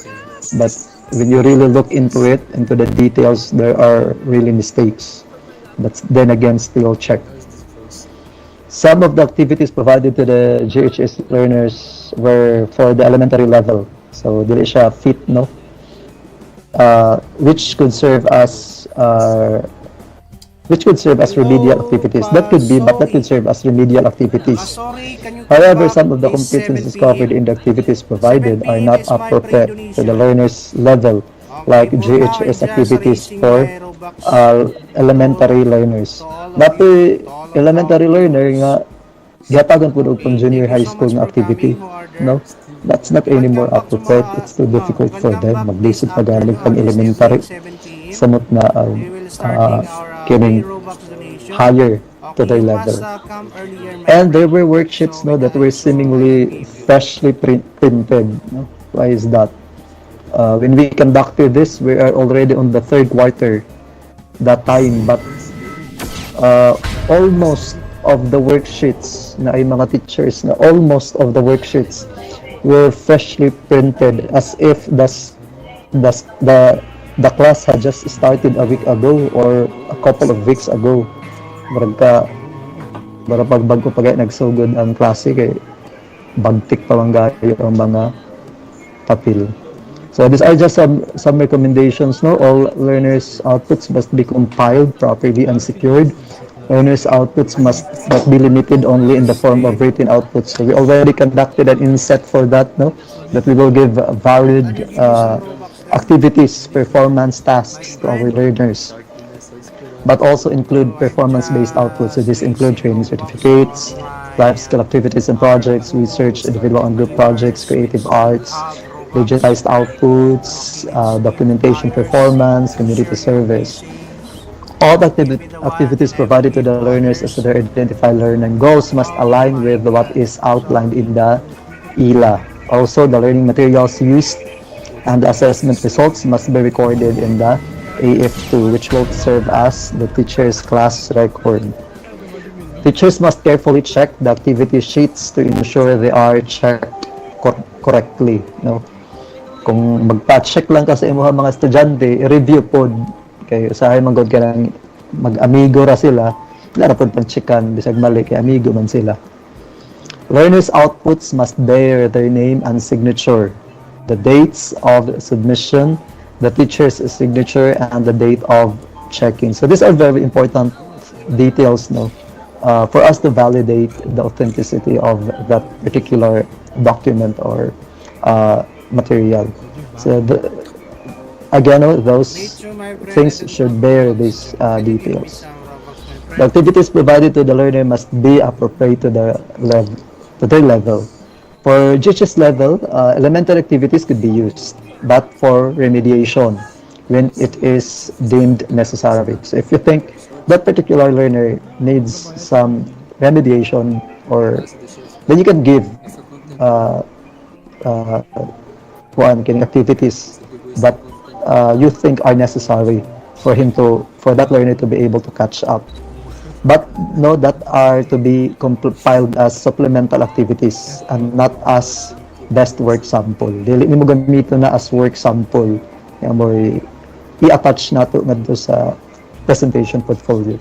But when you really look into it, into the details, there are really mistakes. But then again, still check. Some of the activities provided to the GHS learners were for the elementary level. So, dili siya fit, no? Which could serve as remedial activities. That could be, but that could serve as remedial activities. However, some of the competencies discovered in the activities provided are not appropriate to the learner's level, like GHS activities for elementary learners. Dapat elementary learner nga gihatagan pud og pang junior high school nga activity, no? That's not anymore appropriate. It's too difficult for them maglisod pa galing pang elementary samot na kining higher to their level. And there were worksheets, no, that were seemingly freshly printed, no? Why is that? When we conducted this, we are already on the third quarter that time, but almost of the worksheets na ay mga teachers na almost of the worksheets were freshly printed as if the class had just started a week ago or a couple of weeks ago. Para pagbago pagay nagsugod ang klase kay bagtik pa lang gayo ang mga papel. So these are just some recommendations. No, all learners' outputs must be compiled properly and secured. Learners' outputs must not be limited only in the form of written outputs. So we already conducted an inset for that. No, that we will give varied activities, performance tasks to our learners, but also include performance-based outputs. So this include training certificates, life skill activities and projects, research, individual and group projects, creative arts, digitized outputs, documentation performance, community service. All the activities provided to the learners as their identified learning goals must align with what is outlined in the ELA. Also, the learning materials used and the assessment results must be recorded in the AF2, which will serve as the teacher's class record. Teachers must carefully check the activity sheets to ensure they are checked correctly. No? Kung magpa-check lang kasi imo mga estudyante, i-review pod kay usahay manggod ka lang mag-amigo ra sila, wala na po pag-checkan, bisag mali, kay amigo man sila. Learners' outputs must bear their name and signature, the dates of submission, the teacher's signature, and the date of checking. So these are very important details, no, for us to validate the authenticity of that particular document or material. So again, no, those things should bear these details. The activities provided to the learner must be appropriate to their level. For GHS level, elementary activities could be used, but for remediation when it is deemed necessary. So if you think that particular learner needs some remediation, or then you can give activities that you think are necessary for that learner to be able to catch up. But no, that are to be compiled as supplemental activities and not as best work sample. Dili nimo gamiton na as work sample. Nga mo i-attach nato ngadto sa presentation portfolio.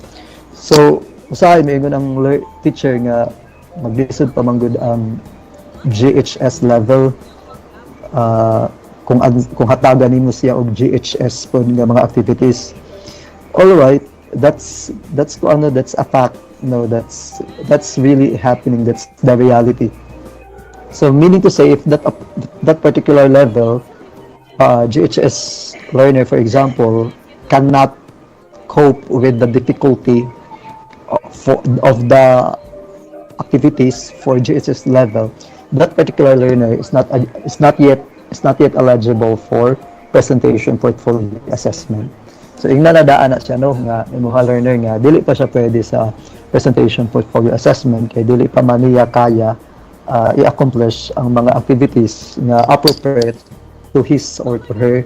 So, usahay maingon ang teacher nga maglisod pa man gud ang GHS level, kung hatagan nimo siya og GHS pod nga mga activities. All right, that's a fact. No, that's really happening. That's the reality. So meaning to say, if that particular level, GHS learner, for example, cannot cope with the difficulty of the activities for GHS level, that particular learner is not yet eligible for presentation portfolio assessment. So ingna nadaan na siya, no, nga imuha learner nga dili pa siya pwede sa presentation portfolio assessment kay dili pa man niya kaya i-accomplish ang mga activities nga appropriate to his or to her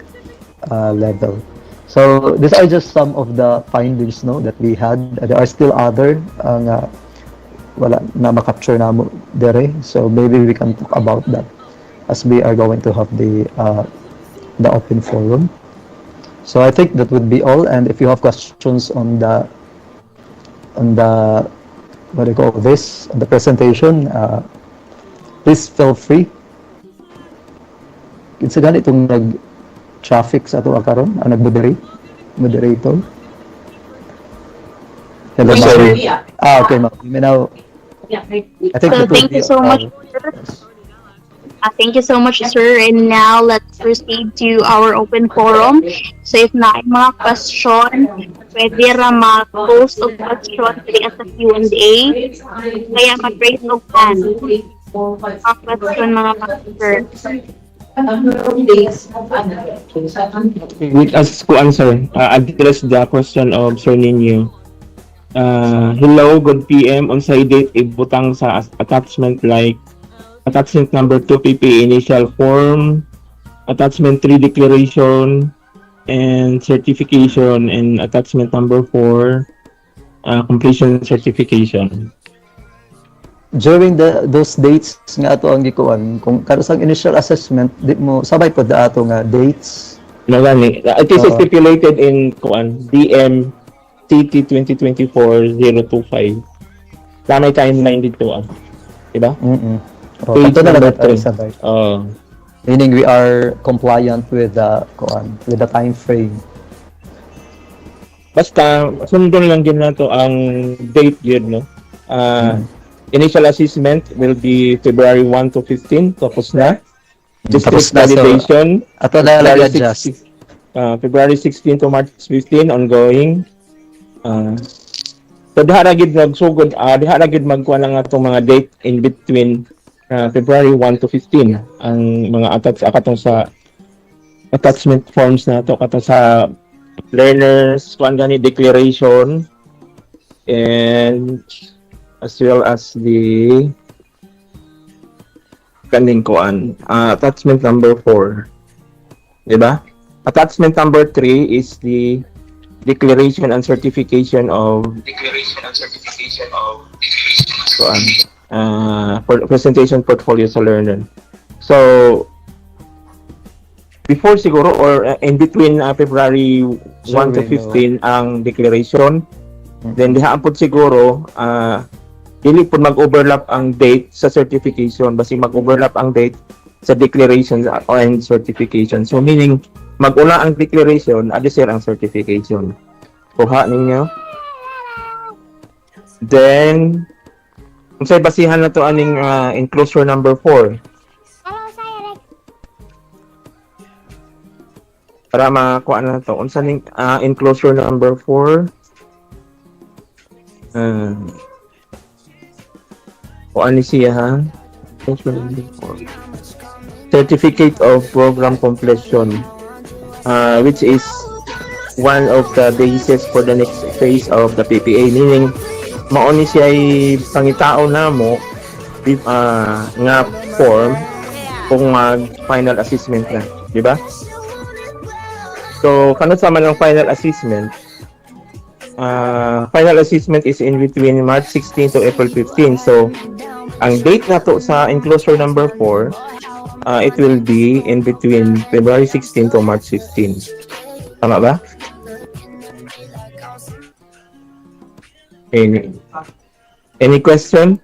level. So these are just some of the findings, no, that we had. There are still other nga wala na makapture namo dere. So maybe we can talk about that as we are going to have the open forum. So I think that would be all. And if you have questions on the what do you call this, on the presentation, please feel free. Kinsa gani itong nag-traffic sa ato karon, ang moderator. Hello, ma'am. Okay, ma'am. Now, I think So thank you so much. Thank you so much, sir. And now let's proceed to our open forum. So if na mga question, pwede ra mag-post of question sa Q&A. Kaya mag-raise of hand. Mga question mga sir. With us to answer, address the question of Sir Ninyo. Hello, good PM. On side date, ibutang sa attachment like attachment number 2 PP initial form, attachment 3 declaration and certification, and attachment number 4 completion certification. during those dates nga ato ang gikuan, kung karusang initial assessment, di mo sabay pod ato nga dates. No gani. It is stipulated in DM CT 2024-025. Tamay timeline dito diba? Page na lang tayo sabay. Meaning we are compliant with the time frame. Basta sundon lang din nato ang date yun, no? Initial assessment will be February 1 to 15, tapos na. District validation, ato na lang adjust. February 16 to March 15, ongoing. So diha gid nagsugod, diha gid magkuha lang atong mga date in between February 1 to 15 ang mga akatong sa attachment forms nato katong sa learners kuan gani declaration, and as well as the kaning kuan attachment number 4, diba? Attachment number 3 is the declaration and certification of kuan for presentation portfolio sa learner. So before siguro or in between February 1 to 15 ang declaration, Then dihaan pud siguro dili pud mag-overlap ang date sa certification basi mag-overlap ang date sa declaration and certification. So meaning mag-una ang declaration, sir ang certification. Kuha ninyo. Then unsay basihan na to aning enclosure number 4 para makuha na to. Unsa ning enclosure number 4? Kuha ni siya ha. Enclosure number 4. Certificate of program completion, which is one of the basis for the next phase of the PPA. Meaning, mauni siya ay pangitao na mo nga form kung final assessment na, di ba? So, kano sa man ang final assessment? Final assessment is in between March 16 to April 15. So, ang date na to sa enclosure number 4, it will be in between February 16 to March 15. Tama ba? Any question?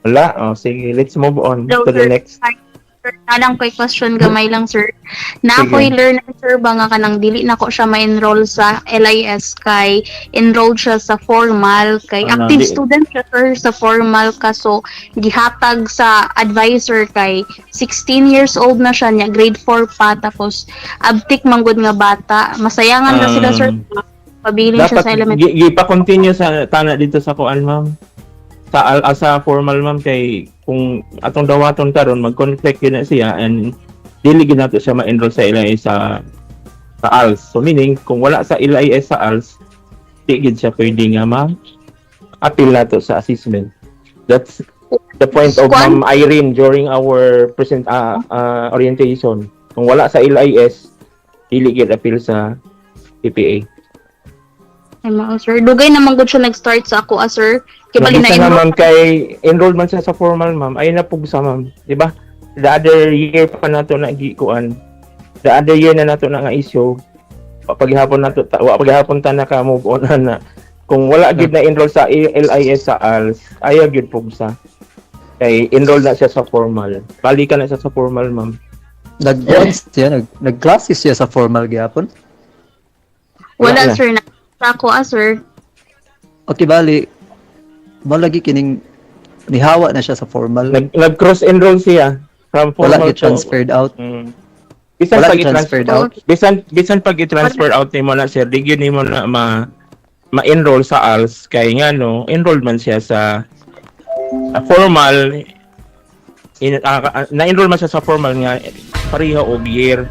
Wala? Oh, sige, let's move on Hello, to the sir. next. Sir, nalang ko'y question gamay lang, sir. Na Sige. ako'y learner, sir, ba nga kanang dili na ko siya ma-enroll sa LIS kay enrolled siya sa formal kay Ano, active di- student siya, sir, sa formal kaso gihatag sa advisor kay 16 years old na siya niya, grade 4 pa tapos abtik manggod nga bata. Masayangan na sila, sir. Pabiling siya sa elementary. Dapat pa-continue sa tana dito sa kuan, ma'am. Sa formal, ma'am, kay kung atong dawaton karon mag-conflict yun na siya and dili gyud nato siya ma-enroll sa LIS sa ALS. So meaning kung wala sa LIS sa ALS, di gyud siya pwede nga appeal nato sa assessment. That's the point of Ma'am Irene during our present orientation. Kung wala sa LIS, dili gyud appeal sa PPA. Ay, mao, sir. Dugay naman gud siya nag-start sa ako, sir. Kay bali na Nagisa na, enroll. ma'am, kay enrolled man siya sa formal, ma'am. Ayun na pugsa, ma'am. Di ba? The other year pa nato na gikuan. The other year na nato na nga issue. Paghapon nato paghapon ta na ka move on na. Kung wala gid na enroll sa LIS sa ALS, ayaw gid pugsa. Kay enroll na siya sa formal. Balikan na siya sa formal, ma'am. Nag-classes siya sa formal gyapon. Wala, Wala. sir. Na sa ako, sir. Okay, bali mo lagi kining nihawa na siya sa formal. Nag-cross enroll siya from Wala formal get transferred out. Bisan Wala pag transferred out. bisan pag i-transfer out nimo na sir, di gyud nimo na ma-enroll sa ALS kay nga no, enrolled man siya sa formal na-enroll man siya sa formal nga pareha og year.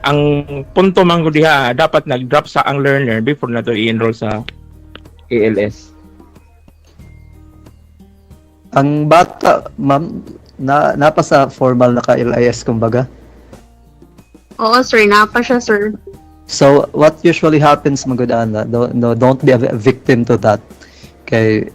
Ang punto man gud diha dapat nag-drop sa ang learner before na to i-enroll sa ALS. Ang bata, ma'am, napa sa formal na ka-LIS kumbaga. Oo, sir. Napa siya, sir. So, what usually happens, Magudana, don't be a victim to that. Kay,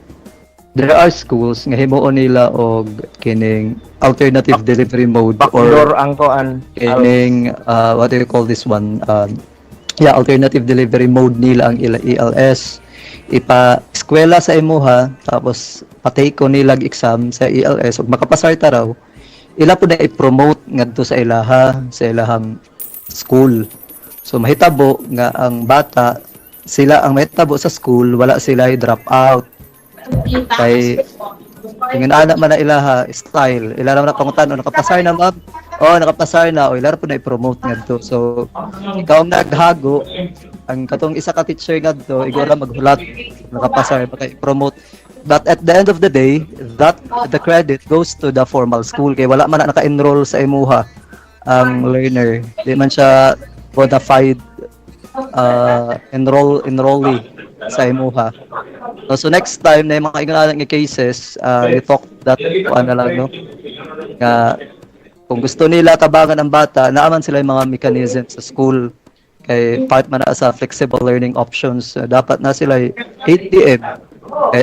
there are schools nga himuon nila og kining alternative delivery mode Backdoor or ang koan. kining, what do you call this one? Alternative delivery mode nila ang ELS. Ipa-eskwela sa imuha, tapos patake ko nilag exam sa ELS, ug makapasar ta raw, ila po na i-promote ngadto sa ilahang school. So mahitabo nga ang bata, sila ang mahitabo sa school, wala sila i-drop out. Kay tingin anak man na ilaha style, ila ra na pangutan nakapasar na, ma'am. Nakapasar na, o ila ra po na i-promote ngadto. So ikaw ang naghago, ang katong isa ka teacher ngadto, igora maghulat nakapasar baka i-promote. But at the end of the day, that the credit goes to the formal school kay wala man na naka-enroll sa imuha ang learner. Di man siya bona fide enrollee sa imuha. So next time na yung mga inganalan nga cases, you talk that ano lang, no? Nga kung gusto nila tabangan ang bata, naaman sila yung mga mechanism sa school kay part man na sa flexible learning options. Dapat na sila ATM. Kay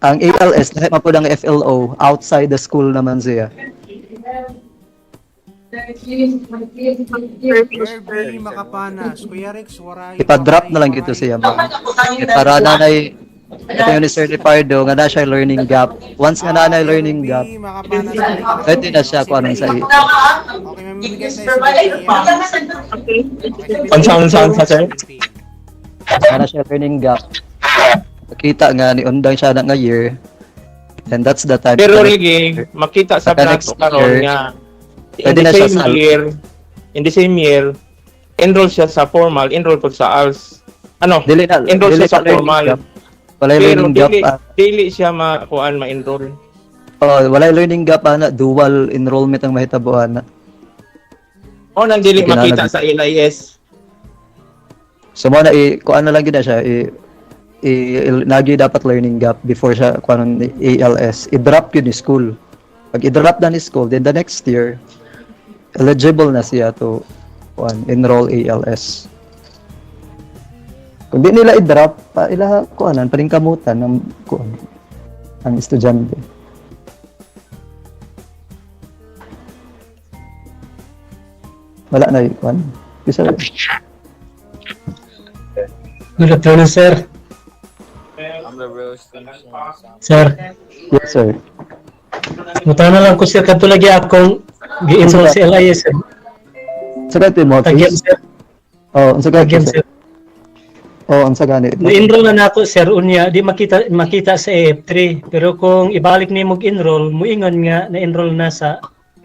ang ALS, lahat man po ng FLO, outside the school naman siya. Kirby Makapanas. Kuya Rex, waray. Ipa-drop na lang ito siya, ma'am. Para nanay, ito yung ni Sir Ricardo, nga na siya learning gap. Once nga nanay learning gap, Kirby Makapanas. balikan mo. pwede na siya kung anong sa Okay, mamimigay tayo sa 7 p.m. Unsa, sir? nga na siya learning gap. Nakita nga ni undang siya na nga year. And that's the time. Pero Rigi, makita sa Pagka plato next karon year, nga pwede na siya sa in the same year, enroll siya sa formal, enroll po sa ALS. Ano? Enroll siya sa formal. Wala Pero learning gap. dili siya ma-enroll. Oh, wala learning gap ana, dual enrollment ang mahitabuan na. O nang dili Sige na, makita sa LIS. So mo na kuan na lang gid na siya nagi dapat learning gap before siya kuan ng ALS. I-drop yun ni school. Pag i-drop na ni school, then the next year eligible na siya to enroll ALS. Kung di nila i-drop, ila kuanan paningkamutan ng kuan ang estudyante. Wala na yun, kuan. Bisa lang. Good afternoon, sir. Sir, Yes, sir. muta na lang ko sir kadto lagi akong gi-enroll sa LIS. Sa gato mo, Tagyan please. sir. Oh, unsa gato, Tagyan sir? sir. Oh, unsa gani? Na-enroll na nako sir unya di makita sa AF3 pero kung ibalik nimo enroll muingon nga na-enroll na sa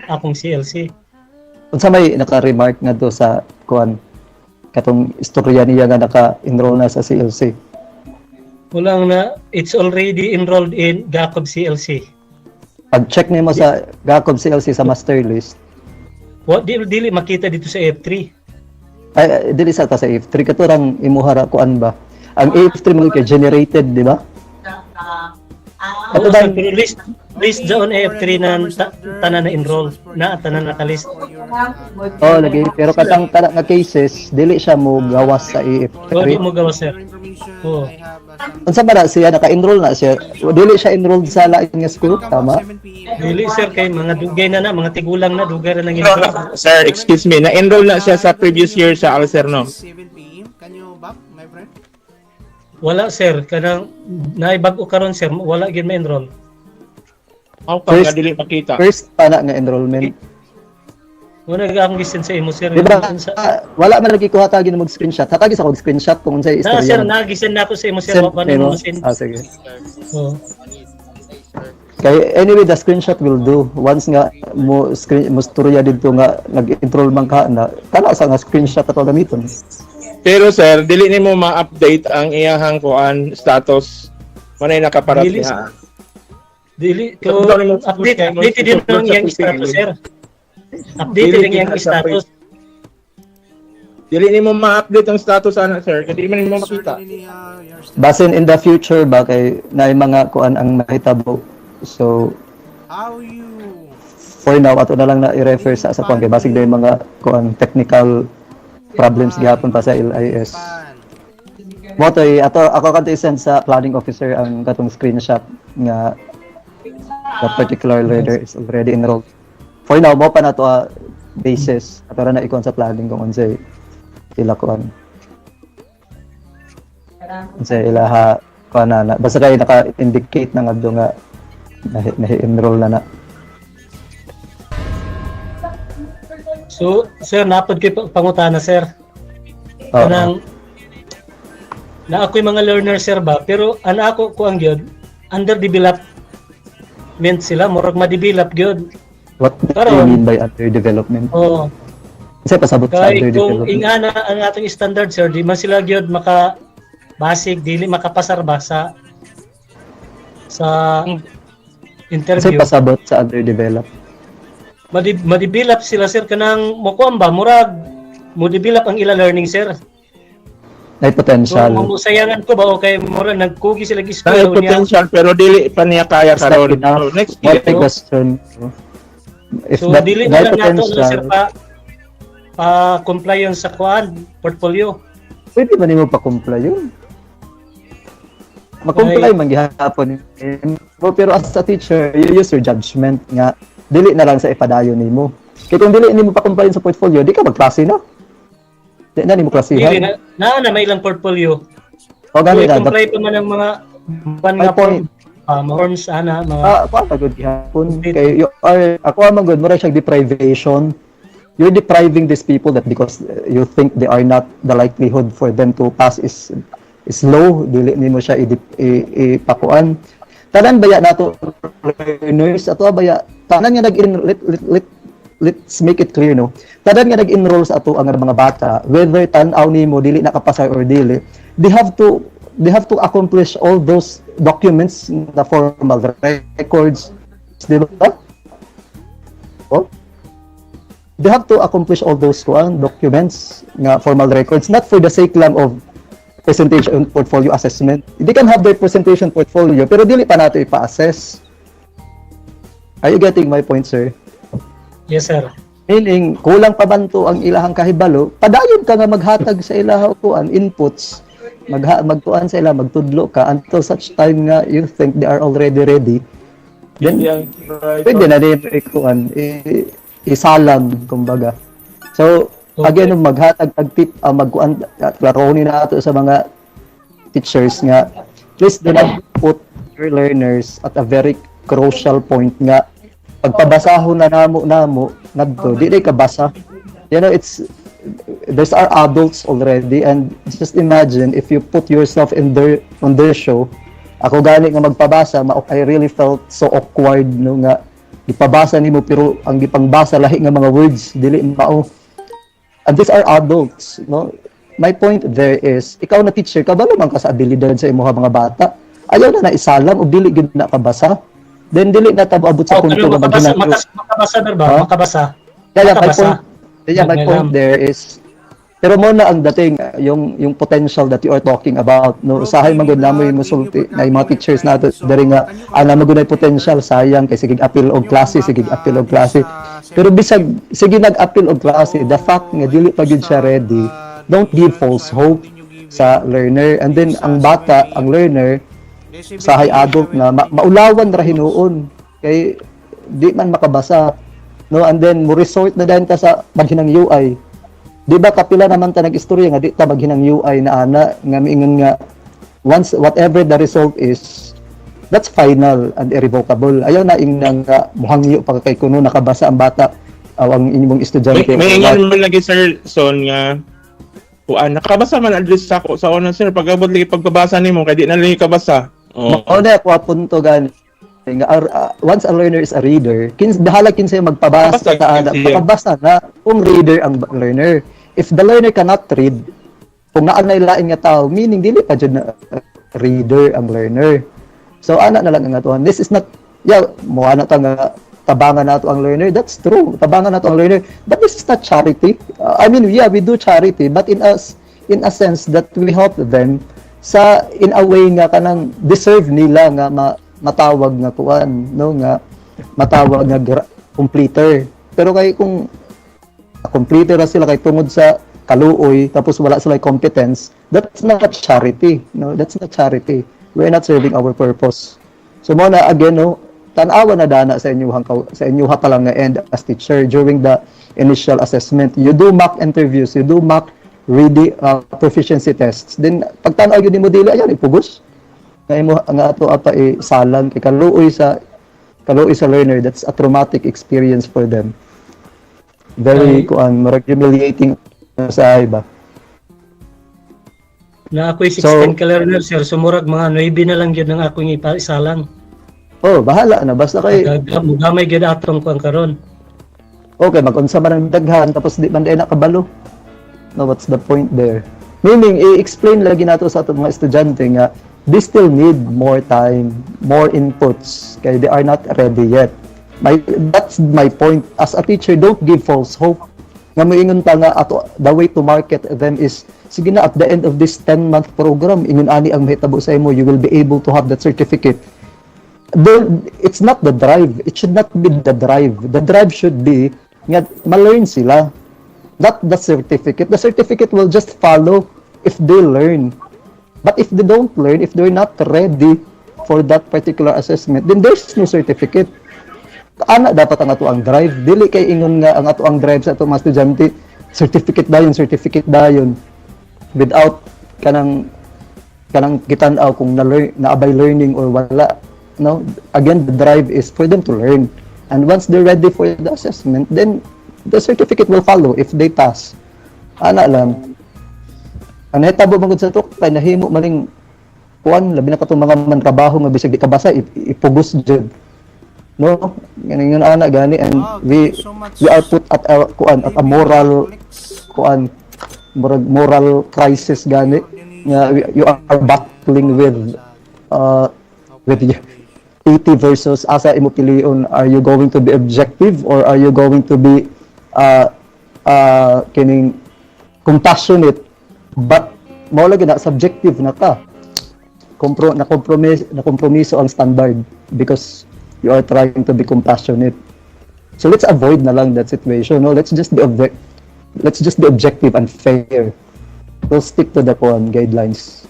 akong CLC. Unsa may naka-remark nga do sa kuan katong istorya niya nga naka-enroll na sa CLC? Walang na it's already enrolled in Gacob CLC. Pag-check nimo sa Gacob CLC sa master list, What dili makita dito sa AF3. ay dili sa ta sa F3 katurang imuhara kuan ba? Ang F3 mo kay generated, di ba? Oo, sir, pero list doon AF3 na tanan na enroll na tanan nakalist. Oh, lagi pero katang tala nga cases dili siya mo gawas sa Di F3. mo gawa sir. Oo. Unsa ba na siya naka-enroll na siya? Dili siya enrolled sa lain nga school, tama? Dili sir kay mga dugay na mga tigulang na dugay na nang enroll. Sir, excuse me, na-enroll na siya sa previous year sa ALS, sir, no? 7 p.m. Can you back, my friend? Wala sir, kanang naibag-o karon sir, wala gyud ma-enroll. How come First- nga dili makita? First pa na nga enrollment. Wala ang listen sa imo sir. Di ba? Wala man lagi ko hatagi na mag-screenshot. Hatagi sa kog screenshot kung unsay Na sir, istorya. nagisen na ako sa imo sir, Send wa nimo. mo send. Sige. Oo. Kay anyway the screenshot will do once nga mo screen mo storya dito nga nag-enroll man ka na kana sa nga screenshot ato gamiton. Pero sir, dili nimo ma-update ang iyahang kuan status. Manay nakaparat Dili, niya. Dili ko update din ang iyang status sir. Update din ang iyang status. Dili nimo ma-update ang status ana sir, kasi man nimo makita. Basin in the future ba kay naay mga kuan ang mahitabo. So How you? for now ato na lang na i-refer sa kuan kay basig na yung mga kuan technical problems gihapon pa sa LIS. Mo to ako kanto i-send sa planning officer ang katong screenshot nga the particular learner is already enrolled. For now mo pa na to basis ato na ikon sa planning kung unsay ila kuan. Unsay ila ha kuan na basta kay naka-indicate na ngadto nga na-enroll na. So, sir, napad ko pangutana, sir. Oo. Kanang na ako'y mga learner, sir ba? Pero ana ako ko ang gyud underdevelopment sila, murag ma-develop gyud. What do you Karon- mean by underdevelopment? Oo. Kasi pasabot sa Kay kung underdevelopment. ingana ang atong standard, sir, di man sila gyud maka basic dili makapasar ba sa Kasi interview. pasabot sa underdeveloped. Ma-develop sila, sir, kanang mokuan ba murag mo develop ang ila learning, sir. May So, potential. mamusayangan ko ba o kay mura nagkugi sila May giskola niya. potential pero dili pa niya kaya It's not karon. enough. So, next What year, a question. If So that dili may na lang nato na, sir, potential, pa compliance sa kuan portfolio. pwede ba nimo pa-comply yun? Ma-comply man gihapon. Pero as a teacher, you use your judgment nga dili na lang sa ipadayon nimo. Kaya kung dili nimo pa comply sa portfolio, di ka magklase na. Di na nimo Dili klasihan. na may ilang portfolio. O gani na. Comply pa man ang mga My point. mga forms ana mga Ako good gihapon. Kay you are ako man good mura siyang deprivation. You're depriving these people that because you think they are not the likelihood for them to pass is low, dili nimo siya ipakuan. Tanan baya nato learners ato baya tanan nga let's make it clear no. Tanan nga nag-enroll sa ato ang mga bata, whether tan-aw nimo dili nakapasa or dili, they have to accomplish all those documents, the formal records, di ba? Oh? They have to accomplish all those documents, nga formal records, not for the sake lang of presentation portfolio assessment. They can have their presentation portfolio, pero dili pa nato ipa-assess. Are you getting my point, sir? yes sir. Meaning, kulang pa banto ang ilahang kahibalo, padayon ka nga maghatag sa ilahang inputs, magtuan sa ila, magtudlo ka until such time nga you think they are already ready. Then, pwede na din ikuan, isalam, kumbaga. So, again, maghatag, tip, magkuan, klaronin na ato sa mga teachers nga, please do not put your learners at a very crucial point nga, pagpabasahon na namo, ngadto, di ka basa. You know, there's our adults already, and just imagine if you put yourself on their show. Ako gani nga magpabasa, I really felt so awkward no nga ipabasa nimo pero ang gipangbasa lahi nga mga words dili mao. And these are adults, no? My point there is ikaw na teacher ka ba naman ka sa abilidad sa imong mga bata? Ayaw na isalam o dili gid na kabasa. Then dili na tababot sa punto nga makabasa ba? Makabasa. My point there is pero mo na ang dating yung potential that you are talking about no usahay magud namo yung musulti na yung mga teachers nato diri nga ana magud potential sayang kay sige appeal og klase pero bisag sige nag-appeal og klase the fact nga dili pa gyud siya ready, don't give false hope sa learner, and then ang bata, ang learner sa high adult na maulawan ra hinuon kay di man makabasa no, and then mo resort na dayon ta sa maghinang UI. Di ba kapila naman ta nag-istorya nga di ta maghinang UI na ana nga miingon nga once whatever the result is, that's final and irrevocable. Ayaw na ingnan nga muhangyo pa kay kuno nakabasa ang bata o ang inyong estudyante. May ingon man lagi sir son nga nakabasa man address sa ako sa una sir pagabot lagi pagbabasa nimo kay di na lang kabasa. Mao na ko punto gani nga once a learner is a reader, bahala kinsa magpabasa sa ana, pakabasa na kung reader ang learner. If the learner cannot read, kung naanay lain nga tao, meaning dili pa jud na reader ang learner. So ana na lang ang atuan. This is not mo ana ta nga tabangan nato ang learner. That's true. Tabangan nato ang learner. But this is not charity. I mean, we do charity, but in a sense that we help them sa in a way nga kanang deserve nila nga matawag nga kuan, no, nga matawag nga completer. Pero kay kung completer ra sila kay tungod sa kaluoy tapos wala sila competence, that's not charity. No, that's not charity. We're not serving our purpose. So mo na again no, tan-awa na dana sa inyo pa lang nga end as teacher during the initial assessment. You do mock interviews, you do mock reading proficiency tests. Then pagtan-aw gyud nimo dili ayan ipugos. Nga ato apa salang kay kaluoy sa learner, that's a traumatic experience for them. Very humiliating sa iba. Na ako'y 16 ka learner sir, sumurag mga 9 na lang yun ang akong ipasalang. Oh, bahala na basta kay gamay gyud atong kuan karon. Okay, mag-unsa man ang daghan tapos di man day nakabalo. No, what's the point there? Meaning i-explain lagi nato sa atong mga estudyante nga they still need more time, more inputs kay they are not ready yet. That's my point. As a teacher, don't give false hope. Nga moingon pa nga ato the way to market them is sige na at the end of this 10-month program ingon ani ang mahitabo sa imo, you will be able to have that certificate. It's not the drive. It should not be the drive. The drive should be nga ma-learn sila. Not the certificate. The certificate will just follow if they learn. But if they don't learn, if they're not ready for that particular assessment, then there's no certificate. ana dapat ang ato ang drive. Dili kay ingon nga ang ato ang drive sa ato mga estudyante certificate dayon without kanang kitan-aw kung naabay learning or wala. No, again, the drive is for them to learn, and once they're ready for the assessment, then the certificate will follow if they pass. Ana lang ang nahitabo bangod sa to kay nahimo maling kuan labi na katong mga mantrabaho nga bisag di kabasa ipugos jud, no, ganing ana gani, and Wow, we thank you so much. we are put at a kuan at a moral kuan moral crisis gani nga you are battling with with 80 versus asa imo pilion. Are you going to be objective or are you going to be kining compassionate, but mao lagi na subjective na ka, kompromiso ang standard because you are trying to be compassionate. So let's avoid na lang that situation, no, let's just be objective and fair. We'll stick to the guidelines.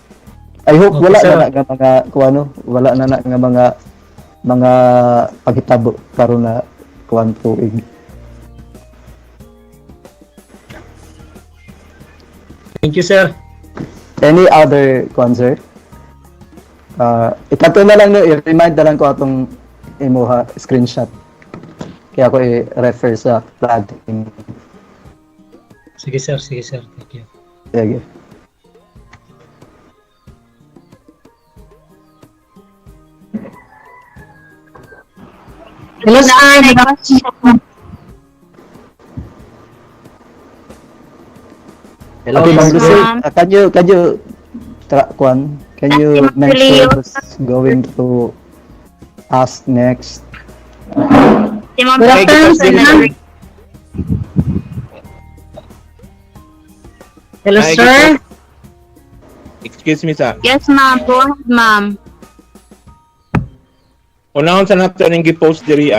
I hope Okay, wala sir. na nga mga wala na nga mga paghitabo karon na tuig. Thank you, sir. Any other sir? Ikato na lang no, i-remind na lang ko atong imuha screenshot. Kaya ako i-refer sa planting. Sige, sir. Thank you. Sige. Hello, sir. Hello, Okay, Ma'am sir. Lucy, can you mention who's going to ask next? Si Ma'am Good afternoon, Sir. sir. Hello, Hi, sir. Excuse me, sir. Yes, ma'am. Go ahead, ma'am. Unahon sa nato ning gi-post diri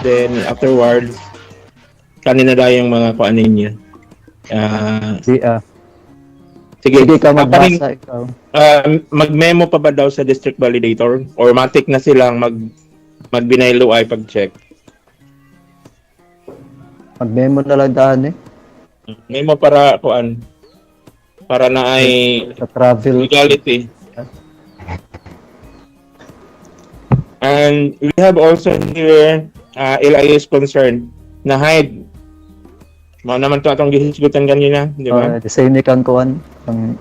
then afterwards kanina daw yung mga kuan ninyo. Sige, Sige ka kaparing, magbasa ikaw. mag-memo pa ba daw sa district validator or matik na silang magbinaylo ay pag-check? Mag-memo na lang daan Memo para kuan para na ay sa travel. legality. And we have also here LIS concern na hide. Mao naman to atong gihisgutan kanina, di ba? The same ni kang kuan ang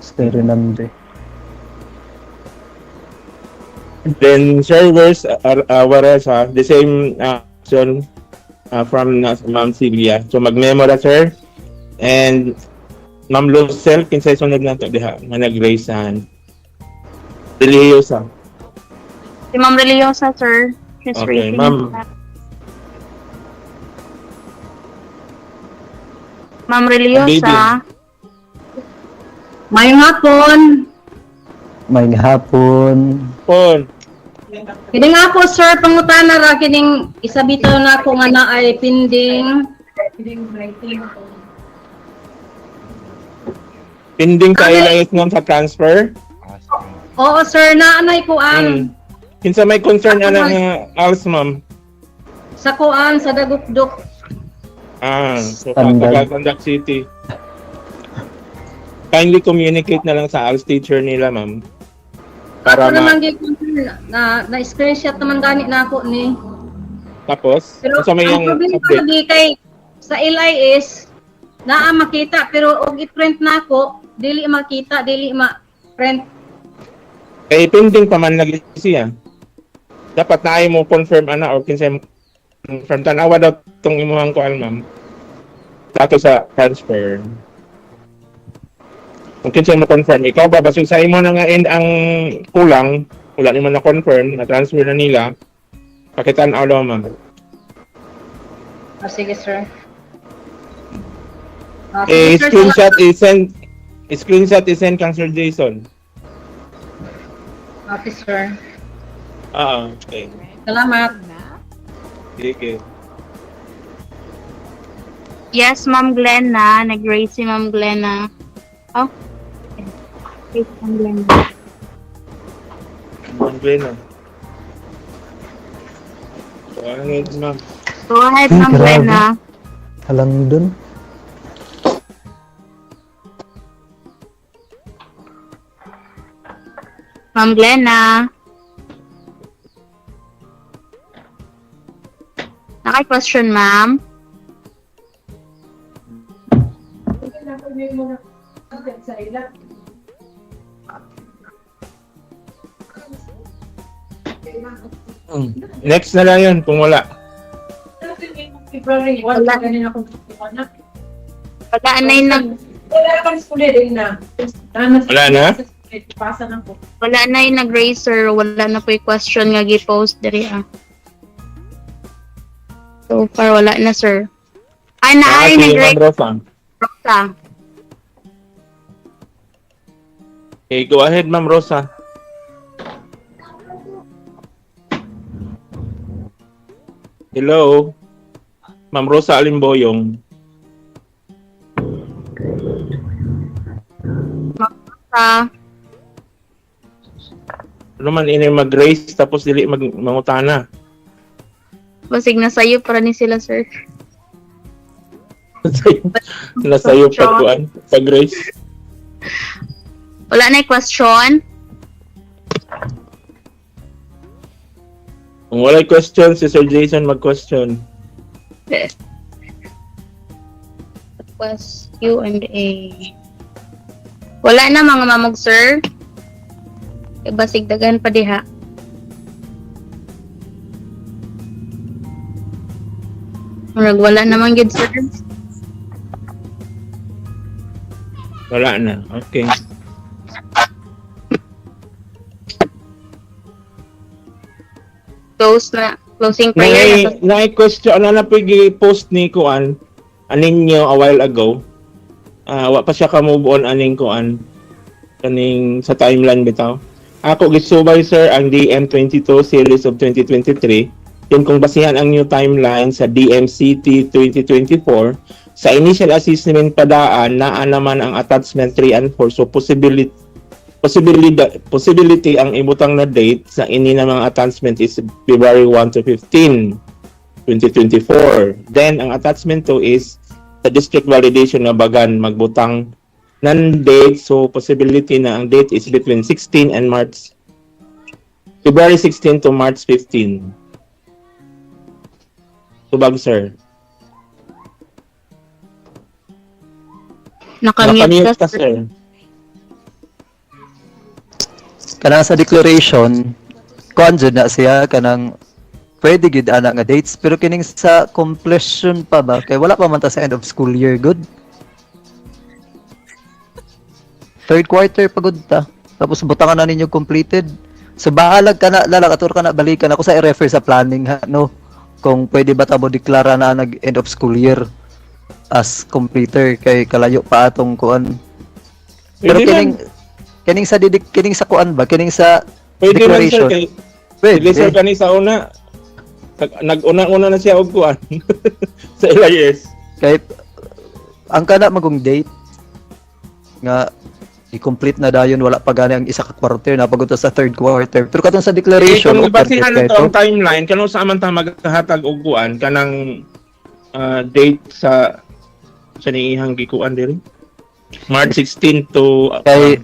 stereo number. Then servers whereas the same action from Ma'am Silvia. So mag-memo ra sir. And Ma'am Lucel kinsay sunod na to diha nga nag-raise hand. Religiosa. Si Ma'am Religiosa, sir. She's Okay, raising ma'am. her hand. Ma'am Religiosa. Mayong hapon. May hapon. Pon. Kini nga po, sir, pangutana ra kining isa bitaw na ako nga na ay pending. Pending ka LIS ngam sa transfer. Oo, sir, naanay ko ang Kinsa may concern ana nga als ma'am. sa kuan sa dagukdok. So Standard. Conduct City. Kindly communicate na lang sa als teacher nila ma'am. Para Ako naman gyud na screenshot naman gani na ako ni. tapos Pero sa may ang yung problema update. lagi kay sa LIS naa makita pero og i-print na ako, dili makita, dili ma-print. Eh pending pa man lagi siya. Dapat na ay mo confirm ana or kinsa confirm tanawa daw tong imong kuan ma'am. Dato sa transfer. Kung kinsa mo confirm, ikaw ba basig sa imo na nga end ang kulang, wala ni man na confirm na transfer na nila. Pakitan daw ma'am. Sige, sir. Sige, sir, Screenshot is send kang Sir Jason. Okay, sir. Okay. Salamat. Sige. Yes, Ma'am Glenna. Nag-raise si Ma'am Glenna. Oh. Okay, Ma'am Glenna. Ang Glenna. Go ahead, ma'am. Go ahead, Ay, Ma'am grabe. Glenna. Halang dun. Ma'am Glenna. Naka-question, ma'am. Next na lang yun, kung wala. Wala na yung Wala na? wala na yung nag-raise, sir. Wala na po yung question nga gi-post diri ah. So far, wala na, sir. Ay, na ay Si Ma'am nag-raise. Rosa. Rosa. Okay, go ahead, Ma'am Rosa. Hello? Ma'am Rosa Alimboyong. Rosa. Ano man ini mag-raise tapos dili mangutana. Basig na sa'yo para ni sila, sir. Nasa iyo pagkuan, pag-raise. Wala na yung question. Kung wala question, si Sir Jason mag-question. Was Q&A. Wala na mga mamog, sir. E basig dagan pa diha. Murag wala naman gid, sir. Wala na. Okay. Close na. Closing prayer. Na question ano na post ni kuan aning nyo a while ago. Wa pa siya ka-move on aning kuan kaning sa timeline bitaw. Ako gisubay sir ang DM22 series of 2023. Yun kung basihan ang new timeline sa DMCT 2024 sa initial assessment padaan naa naman ang attachment 3 and 4 so possibility ang ibutang na date sa ini na mga attachment is February 1 to 15, 2024. Then, ang attachment 2 is sa district validation na bagan magbutang ng date. So, possibility na ang date is between 16 and February 16 to March 15. Subag, sir. Nakamute ka, sir. sir. Kanang sa declaration, kuan jud na siya kanang pwede gid ana nga dates pero kining sa completion pa ba kay wala pa man ta sa end of school year good. Third quarter pagod ta. Tapos butangan na ninyo completed. So bahalag ka na lalakator ka na balikan ako sa i-refer sa planning ha no. Kung pwede ba ta mo deklara na nag end of school year as completer kay kalayo pa atong kuan. Pero kining sa kuan ba kining sa Pwede lang, declaration. sir. Kay, Pwede. sir, kani sa una, nag-una-una na siya og kuan sa LIS. Kay ang kana magong date nga i-complete na dayon wala pa gani ang isa ka quarter napagod sa third quarter pero katong sa declaration Kung o basihan na perfect to ang kay timeline, kano sa man ta magkahatag og kuan kanang date sa niihang gikuan diri? March 16 to kay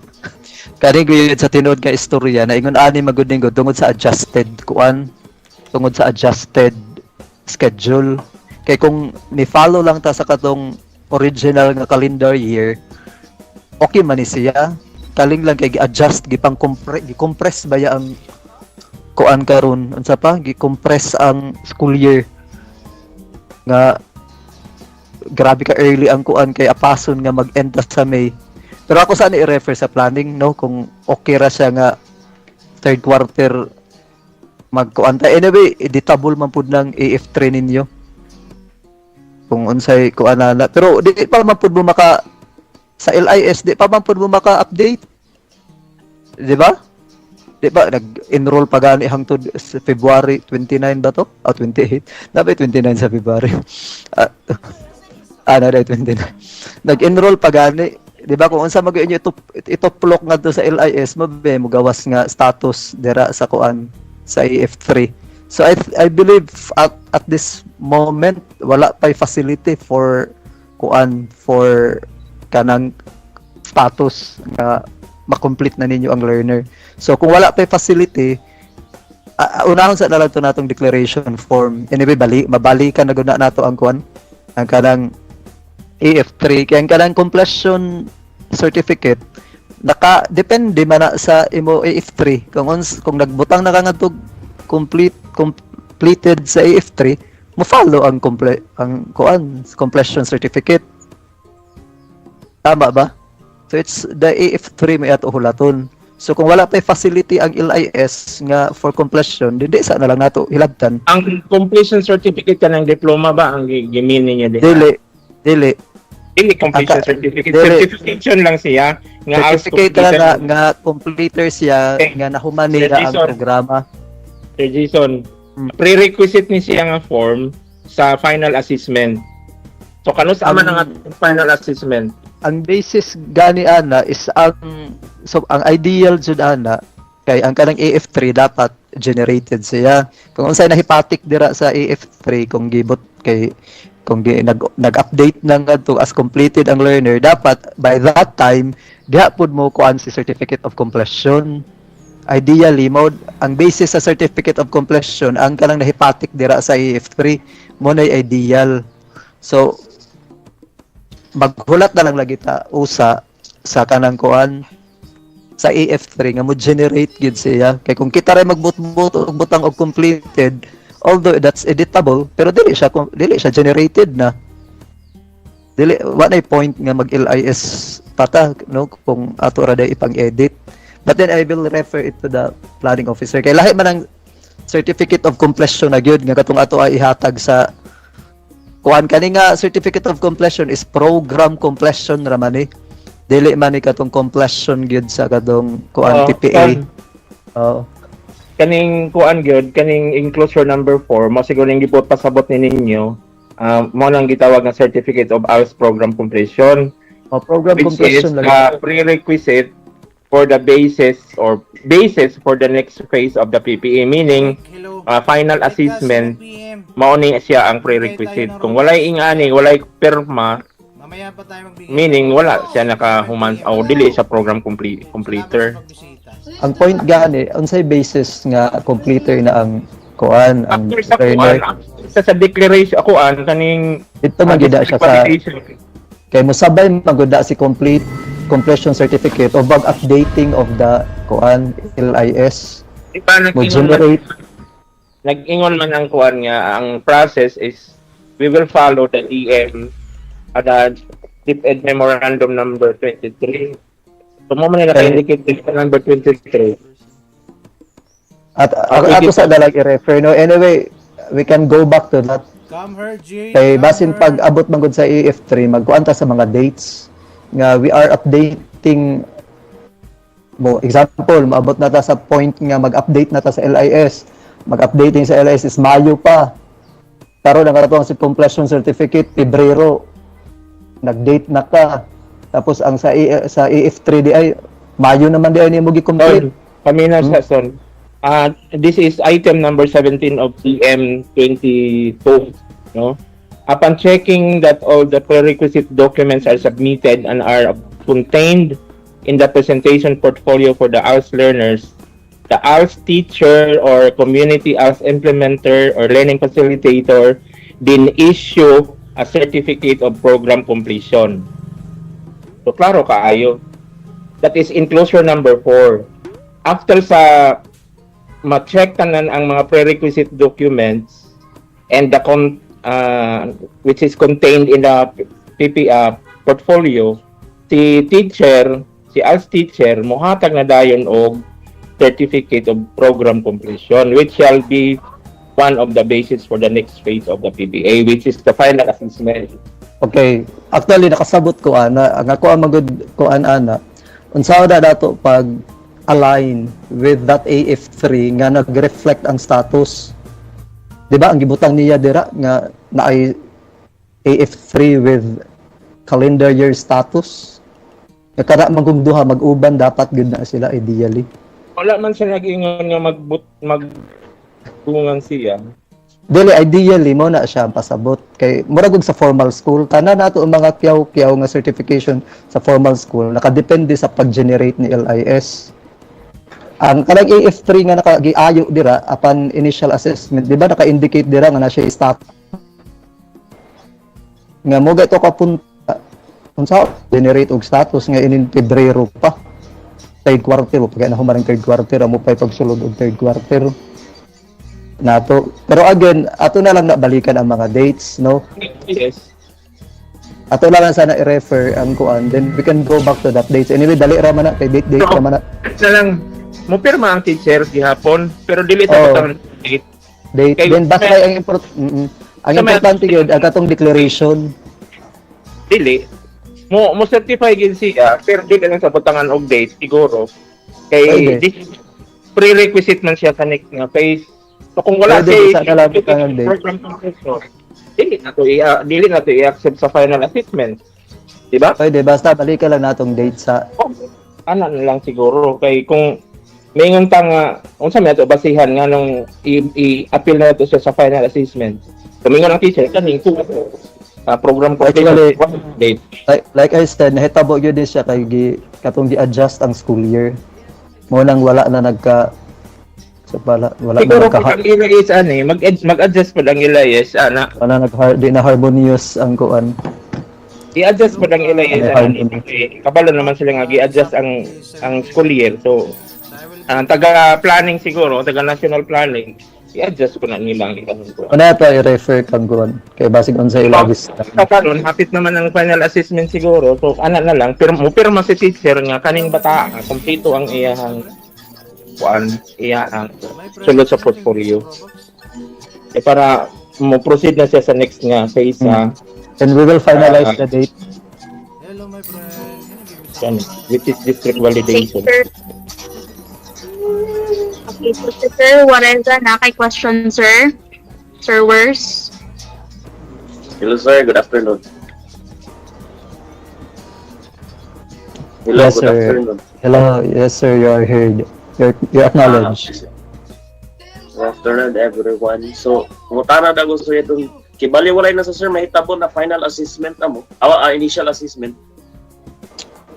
kani gyud sa tinuod nga istorya na ingon ani magud ning tungod sa adjusted kuan tungod sa adjusted schedule kay kung ni follow lang ta sa katong original nga calendar year okay man ni siya kaling lang kay gi-adjust gipang gi-compress ba ya ang kuan karon unsa pa gi-compress ang school year nga grabe ka early ang kuan kay apason nga mag-end sa May. Pero ako saan i-refer sa planning no kung okay ra siya nga third quarter magkuan ta. Anyway, editable man pud ng AF3 ninyo. Kung unsay kuan na. Pero di pa man pud mo maka sa LIS di pa man pud mo maka-update. Di ba? Di ba nag-enroll pa gani hangtod sa February 29 ba to? 28. Dapat 29 sa February. Na 29. Nag-enroll pa gani. Di ba kung unsa mag-inyo ituplok nga to sa LIS mo gawas nga status dira sa kuan sa AF3. So I believe at this moment wala pay facility for kanang status nga makomplete na ninyo ang learner. So kung wala pay facility, unahon sa nalang to natong declaration form. Anyway, mabalikan na gud na nato ang kanang AF3 kaya ang kanang completion certificate depende man na sa imo AF3 kung nagbutang na ka nga completed sa AF3 mo follow ang completion certificate, tama ba? So it's the AF3 may ato hulaton. So kung wala pa facility ang LIS nga for completion, dili sa na lang nato hilabtan. Ang completion certificate ka ng diploma ba ang gimini niya diha? Dili completion certificate. Certification lang siya nga certificate nga completer siya nga nahuman nila ang programa. Sir Jason, prerequisite ni siya nga form sa final assessment. So kano sa man ang final assessment? Ang basis gani ana is ang ideal jud ana kay ang kanang AF3 dapat generated siya. Kung unsay nahipatik dira sa AF3 kung nag-update na ngadto as completed ang learner, dapat by that time diha pud mo kuan si certificate of completion. Ideally mo ang basis sa certificate of completion ang kanang nahipatik dira sa AF3 mo na ideal. So maghulat na lang lagi ta usa sa kanang kuan sa AF3 nga mo generate gid siya kay kung kita ray magbutbut og butang og completed, although that's editable pero dili siya generated na, dili wa nay point nga mag LIS pata no kung ato ra day ipang-edit. But then I will refer it to the planning officer kay lahi man ang certificate of completion na gyud nga katong ato ay ihatag sa kuan kani nga certificate of completion is program completion ra man dili man katong completion gyud sa kadong kuan PPA. Kaning kuan gyud kaning enclosure number 4 mo siguro ning gipot pasabot ni ninyo mo nang gitawag nga certificate of ALS program completion. Program completion lang prerequisite for the basis for the next phase of the PPA, meaning final assessment mao ni siya ang prerequisite. Kung walay ingani, walay perma, mamaya pa tayo magbigay. Meaning wala siya nakahuman o dili sa program completer. Ang point gani unsay basis nga completer na ang kuan ang sa learner sa declaration kuan kaning ito magida siya sa kay mosabay maguda si completion certificate of updating of the kuan LIS mo generate. Nag-ingon man ang kuan nga ang process is we will follow the DM at the DepEd Memorandum number 23. So mo man naka-indicate dito number 23. At ako sa dalag i-refer no. Anyway, we can go back to that. Come her, Jay. Kay basin pag abot man gud sa AF3 magkuan ta sa mga dates nga we are updating mo example maabot na ta sa point nga mag-update na ta sa LIS. Mag-updating sa LIS is Mayo pa. Karon ang katong si completion certificate Pebrero. Nag-date na ka. Tapos ang sa AF3 di ay Mayo naman di ay mo gi-complete. Kami na sa son. This is item number 17 of PM 22, no? Upon checking that all the prerequisite documents are submitted and are contained in the presentation portfolio for the ALS learners, the ALS teacher or community ALS implementer or learning facilitator then issue a certificate of program completion. So, klaro kaayo. That is enclosure number 4. After sa ma-check tanan ang mga prerequisite documents and the which is contained in the portfolio, si ALS teacher mohatag na dayon og certificate of program completion which shall be one of the basis for the next phase of the PBA, which is the final assessment. Okay, actually nakasabot ko ana ang ako ang magud ko ana unsa na dato pag align with that AF3 nga nag-reflect ang status. Di ba ang gibutang niya dira nga naay AF3 with calendar year status. Nga kada magugduha mag-uban dapat gud na sila ideally. Wala man siya nag-ingon nga Tungan siya. Dili ideally mo na siya pasabot kay murag og sa formal school tanan nato ang mga kiyaw nga certification sa formal school nakadepende sa pag-generate ni LIS. Ang kanang AF3 nga nakagiayo dira upon initial assessment, di ba naka-indicate dira nga na siya status. Nga mo gato ka punta unsa generate og status nga in Pebrero pa. Third quarter pag na humarang third quarter mo pay pagsulod og third quarter. Nato. Pero again, ato na lang nabalikan ang mga dates, no? Yes. Ato na lang sana i-refer ang kuan, then we can go back to that dates. Anyway, dali ra man na kay date So, naman na na lang, mo pirma ang teacher gihapon, pero dili sa Oo. butang date. date. Kay- Then basta ang ang Sa may- importante gyud ang katong declaration. Dili. Mo certify gid siya, pero dili lang sa butangan og date siguro. Kay Pwede. prerequisite man siya sa next nga phase. So kung wala Pwede, siya isa na lang butangan date. program professor, dili na to i-accept sa final assessment. Diba? Pwede basta balikan lang natong date sa Ana na lang siguro kay kung mingon ta nga unsa may ato basihan nga nung i-appeal na to siya sa final assessment. Tumingon ang teacher kaning program ko Actually, date. like I said, nahitabo gyud din siya kay katong gi-adjust ang school year. Mo nang wala na nagka so wala na Siguro nagka kung ang ila is mag-adjust pa lang ila yes ana. wala di na harmonious ang kuan. I-adjust pa lang ila yes Ano, ana. Kabalo naman sila nga gi-adjust ang school year. So ang taga planning siguro, taga national planning, i-adjust ko na nilang ikanong ko. Una pa i-refer kang kuan kay basig on sa ilagis. Karon hapit naman ang final assessment siguro. So ana na lang pero pirma si teacher nga kaning bata kompleto ang iyang ang sulod sa portfolio. Para mo proceed na siya sa next nga phase And we will finalize the date. Hello, my friend. which is district Okay, validation. sir. Okay, so sir, what is the nakay question, sir? Sir Wers? Hello sir, good afternoon. Hello, Yes, good sir. afternoon. Hello, yes sir, you are heard. You acknowledge. Good afternoon everyone. So, mutara na gusto itong kibaliwalay na sa sir, mahitabo na final assessment na mo. Initial assessment.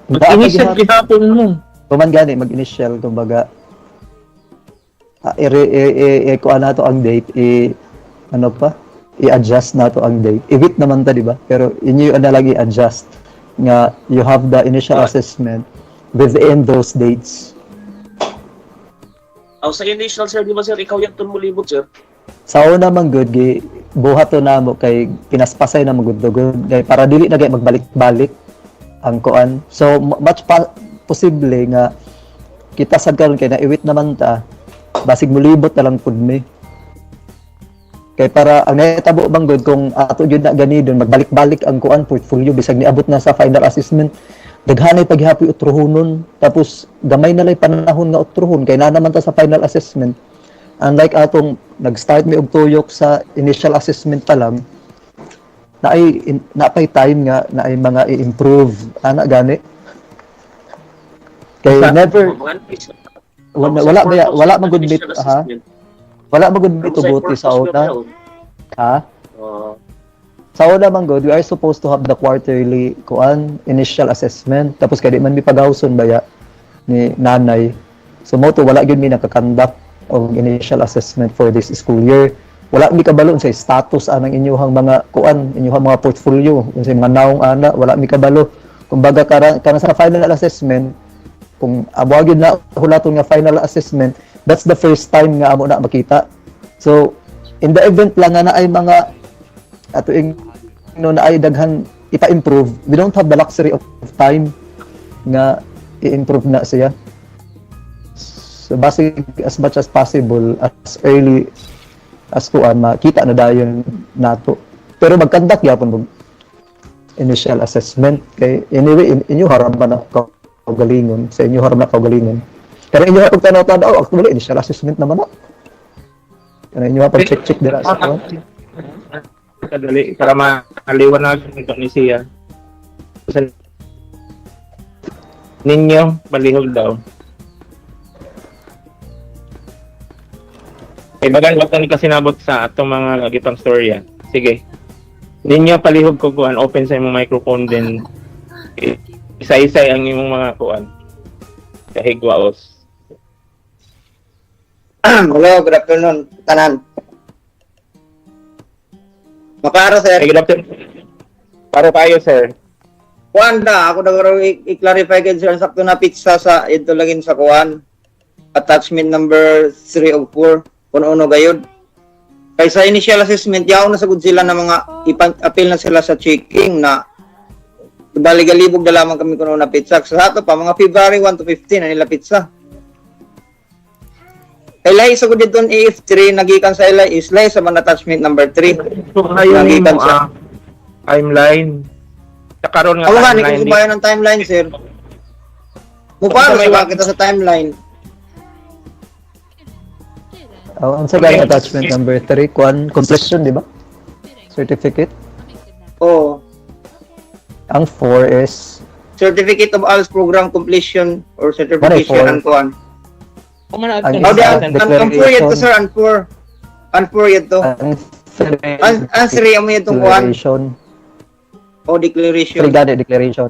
Mag-initial gihapon mo. Kuman gani mag-initial kumbaga kuan nato ang date ano pa i-adjust nato ang date. I-wait naman ta di ba? Pero inyo na lang i-adjust nga you have the initial assessment within those dates. Sa initial sir, di ba sir, ikaw yung tulmulibot sir? Sa una man good gi buhato namo kay pinaspasay na magudugod kay para dili na gay magbalik-balik ang kuan. So much posible nga kita sad karon kay na-iwit naman ta basig mulibot na lang pud mi. Kay para ang nahitabo bang good kung ato gyud na gani don magbalik-balik ang kuan portfolio bisag niabot na sa final assessment daghanay paghihapoy utrohonon tapos gamay na lay panahon nga utrohon kay na naman ta sa final assessment. Unlike atong nag-start mi og tuyok sa initial assessment pa lang naay time nga naay mga i-improve ana gani kay never wala magud bit wala magud bit ubuti sa una ha sa una man good we are supposed to have the quarterly kuan initial assessment tapos kay di man mi pagawson baya ni nanay so mo to wala gyud mi nakakandak og initial assessment for this school year wala mi kabalo sa status anang inyuhang mga kuan inyuhang mga portfolio unsay mga naong ana wala mi kabalo kumbaga karon sa final assessment kung amo gyud na hulaton nga final assessment that's the first time nga amo na makita so in the event lang nga na ay mga atuing na ay daghan ipa-improve we don't have the luxury of time nga i-improve na siya so basic as much as possible as early as kuan makita na dayon nato pero magkandak gyapon og initial assessment kay anyway inyo haram man na kaugalingon sa inyo haram na kaugalingon pero inyo pag tanaw-tanaw actually initial assessment naman na kana inyo pa check dira sa kuan Kadali para maliwanagan ito ni siya. Ninyo balihog daw. Okay, bagan wag tani kasi nabot sa atong mga gitang storya. Sige. Ninyo palihog ko kuan, open sa imong microphone then isa-isa ang imong mga kuan. Kahigwaos. Hello, good afternoon, tanan. Makaro, sir. Hey, good afternoon. Para tayo, sir. Wanda, ako nagaro i-clarify kayo sir, sakto na pizza sa ito lagin sa kuan. Attachment number 3 of 4. Kung ano gayod. Kaya sa initial assessment, yaw na sagod sila na mga appeal na sila sa checking na baligalibog na lamang kami kung ano na pizza. Sa ato pa, mga February 1 to 15 na nila pizza. Ilay sa gud dito AF3 nagikan sa ilay islay sa man attachment number 3. So, nagikan sa timeline. Sa karon nga Awa nga, timeline. hindi ko ng timeline, sir. Muparo sa kita sa timeline. Ang sa attachment number 3, completion, di ba? Certificate. Oo. Ang 4 is Certificate of ALS program completion or certification and kuan. ang How isa, ang 4 yun to, sir, ang 4. Ang 4 yun to. Ang 3 ang yun tong kuan. declaration. O declaration. 3 gani, declaration.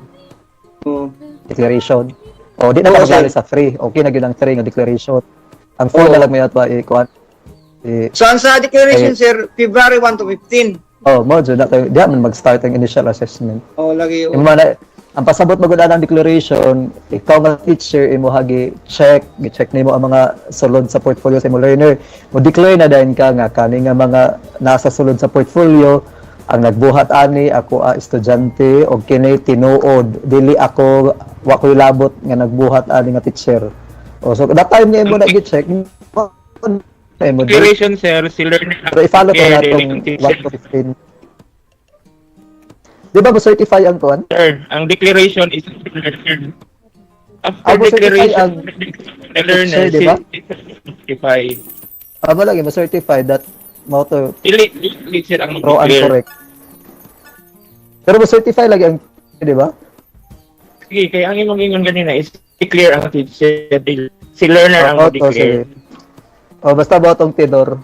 Oo. Declaration. O, di na Oo, makagali sir. sa 3. Okay na yun ang 3 nga declaration. Ang 4 Oo. na lang may atwa i-kuan. So, ang sa declaration, sir, February 1 to 15. Oh, mo dyan na tayo. Di man mag-start ang initial assessment. O, lagi Yung yun. mga ang pasabot mo gud ang declaration, ikaw nga teacher imo hagi check nimo ang mga sulod sa portfolio sa imo learner. Mo declare na dayon ka nga kani nga mga nasa sulod sa portfolio ang nagbuhat ani ako estudyante og kini tinuod dili ako wa ko'y labot nga nagbuhat ani nga teacher. O so that time nga imo na gi-check Declaration, sir, si learner. pero i-follow ko na itong 1 to 15. Di ba certify ang kuan? Sir, ang declaration is learner. After Mo certify declaration, ang the learner, teacher, di ba? certify. Mo lagi mo certify that mo to Dili, sir, ang true and declare. correct. Pero mo certify lagi ang di ba? Sige, kaya ang imong ingon ganina is declare ang teacher. Si learner ang declare. O basta ba tong tidor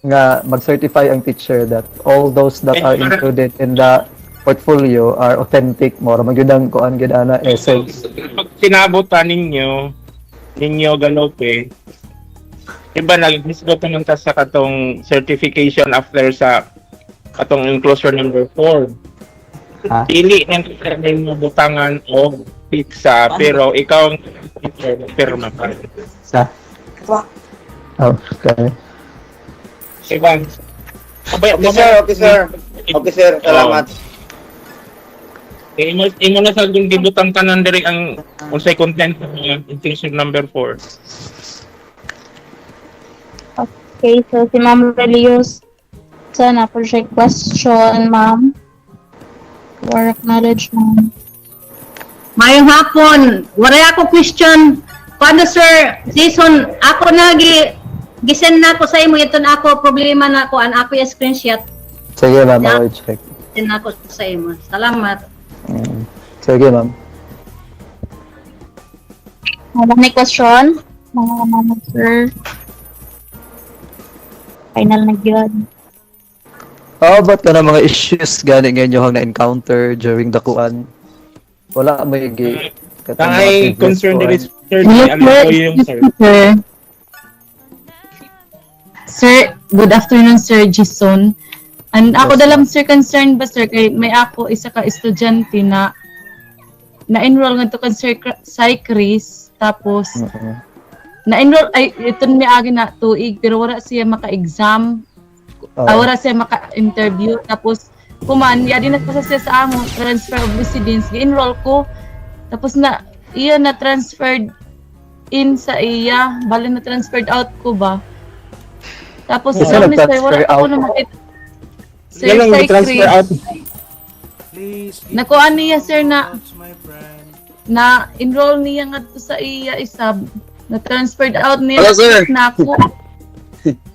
nga mag-certify ang teacher that all those that are included in the portfolio are authentic mo ra magyudang kuan gid ana essence. Pag sinabutan ninyo galope, iba nag-discuss ng sa katong certification after sa katong enclosure number 4. Ha? Dili ng butangan o pizza pero ikaw ang teacher pirma pa. Sa Oh, okay. Ibang Okay, sir. Okay, sir. Salamat. Imo na sa gibutang tanan diri ang unsay content ng intention number 4. Okay, so si Ma'am Relios sana project question, Ma'am. For acknowledgement. Mayong hapon, wala ako question. Paano sir, season, ako na gisend na ko sa imo iton ako problema na ko an ako yung screenshot. Sige ma'am, I will check. Send na ko sa imo. Salamat. Sige ma'am. May question? Mga Ma'am, sir. Final na yun. How about ka na mga issues gani nga inyo na-encounter during the kuan? Wala may gi Ay concern diri sir, ano po yung sir. Sir, good afternoon, Sir Jason. And ako dalam sir concerned ba sir kay may ako isa ka estudyante na na-enroll nga to kan sirrexx tapos na-enroll ay ito ni agi na tuig pero wala siya maka-exam. Wala siya maka-interview tapos kuman ya din na siya sa amo transfer of residence gi-enroll ko tapos na iya na transferred in sa iya bali na transferred out ko ba. Tapos wala ako na makita. Sir, transfer out. Please, nakuha niya sir na my friend. na enroll niya nga to sa iya isab na transferred out niya Hello, sir. na ako.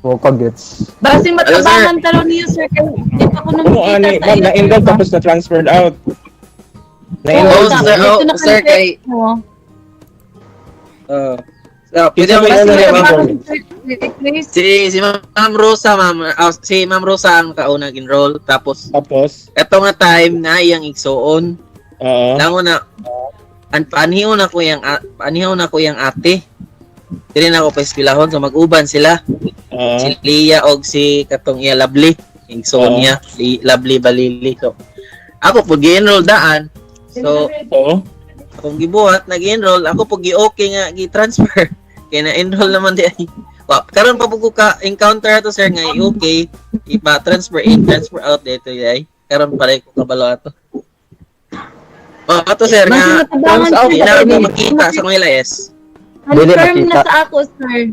Waka gets. Basi matabangan talo niya sir kay di pa ko nang Ano ani, ma'am na-enroll tapos na transferred out. Na-enroll sir, sir, kay- Pwede ako Kinsa may mag-enroll. Please. Si Ma'am Rosa, si Ma'am Rosa ang kauna enroll. Tapos, eto nga time na iyang igsuon. Oo. Lango na, paaniho na ko yung ate. Dili na ako pa eskwelahon, so mag-uban sila. Si Lia og si katong iya Lovely. Igsuon niya, Lovely Balili. So, ako po gi-enroll daan. So, akong gibuhat, nag-enroll, ako po gi-okay nga, gi-transfer. Kaya na-enroll naman di ay. Karon pa po ko ka-encounter ato sir nga okay, ipa-transfer in, transfer out dito ay. Karon pa rin ko kabalo ato. Ato sir nga, kailangan mo makita sa mga LS. Confirm na sa ako, sir.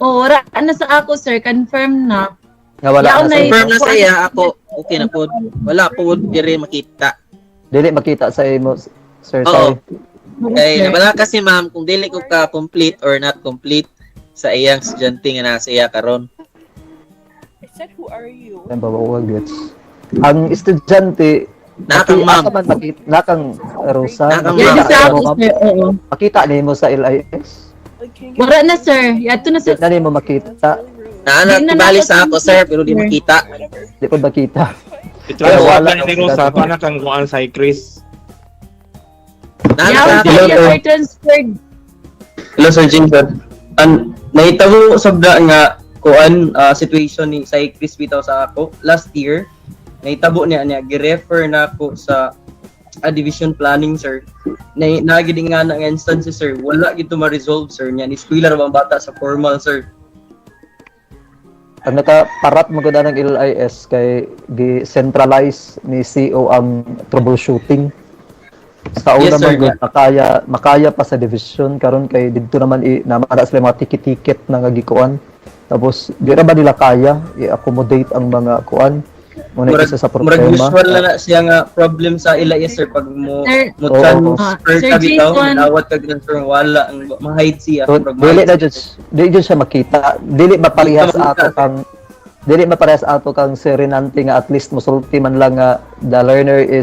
Oo, na sa ako, sir. Confirm na. Nga wala Yaw na sa Confirm na sa iya, ako, okay na po. Wala po, diri makita. Dili makita sa imo, sir. Oo. Sorry. Kaya nabala kasi ma'am, kung dili ko ka complete or not complete sa iyang estudyante nga nasa iya karon. I said, who are you? Ang babawag gets. Ang estudyante Nakang ma'am. Nakang Rosa. Nakang Yan ma'am. sa ako, sir. Oo. Makita nimo sa LIS. Wala na, sir. Yato na, sir. Di na nimo makita. Nakibali sa ako sir, pero di makita. Di ko makita. Ito ay wala ni Rosa pa na kang kuan sa Chris. Yaw, sir. Yaw, transferred. Hello Sir Jinson. Nahitabo sabda nga kuan situation ni sa Chris bitaw sa ako last year. Nahitabo niya gi-refer na ako sa division planning sir. Nagid nga na instance sir, wala gito ma-resolve sir niya. Ni eskwela ra bang bata sa formal sir. Ang nakaparat mo gud ng LIS kay gi-centralize ni CO ang troubleshooting. Sa una Yes, sir. man gud makaya pa sa division karon kay didto naman namara sila mga ticket na nga gikuan. Tapos di ra ba nila kaya i-accommodate ang mga kuan? Muna isa sa Murag problema. usual na siya nga problem sa LIS sir pag mo Sir, transfer Sir ka bitaw, Jason. dawat ka transfer wala ang ma-hide siya. So, dili na dili siya makita. Dili maparehas Dili ato kang dili maparehas ato kang serenante nga at least mosulti man lang nga the learner is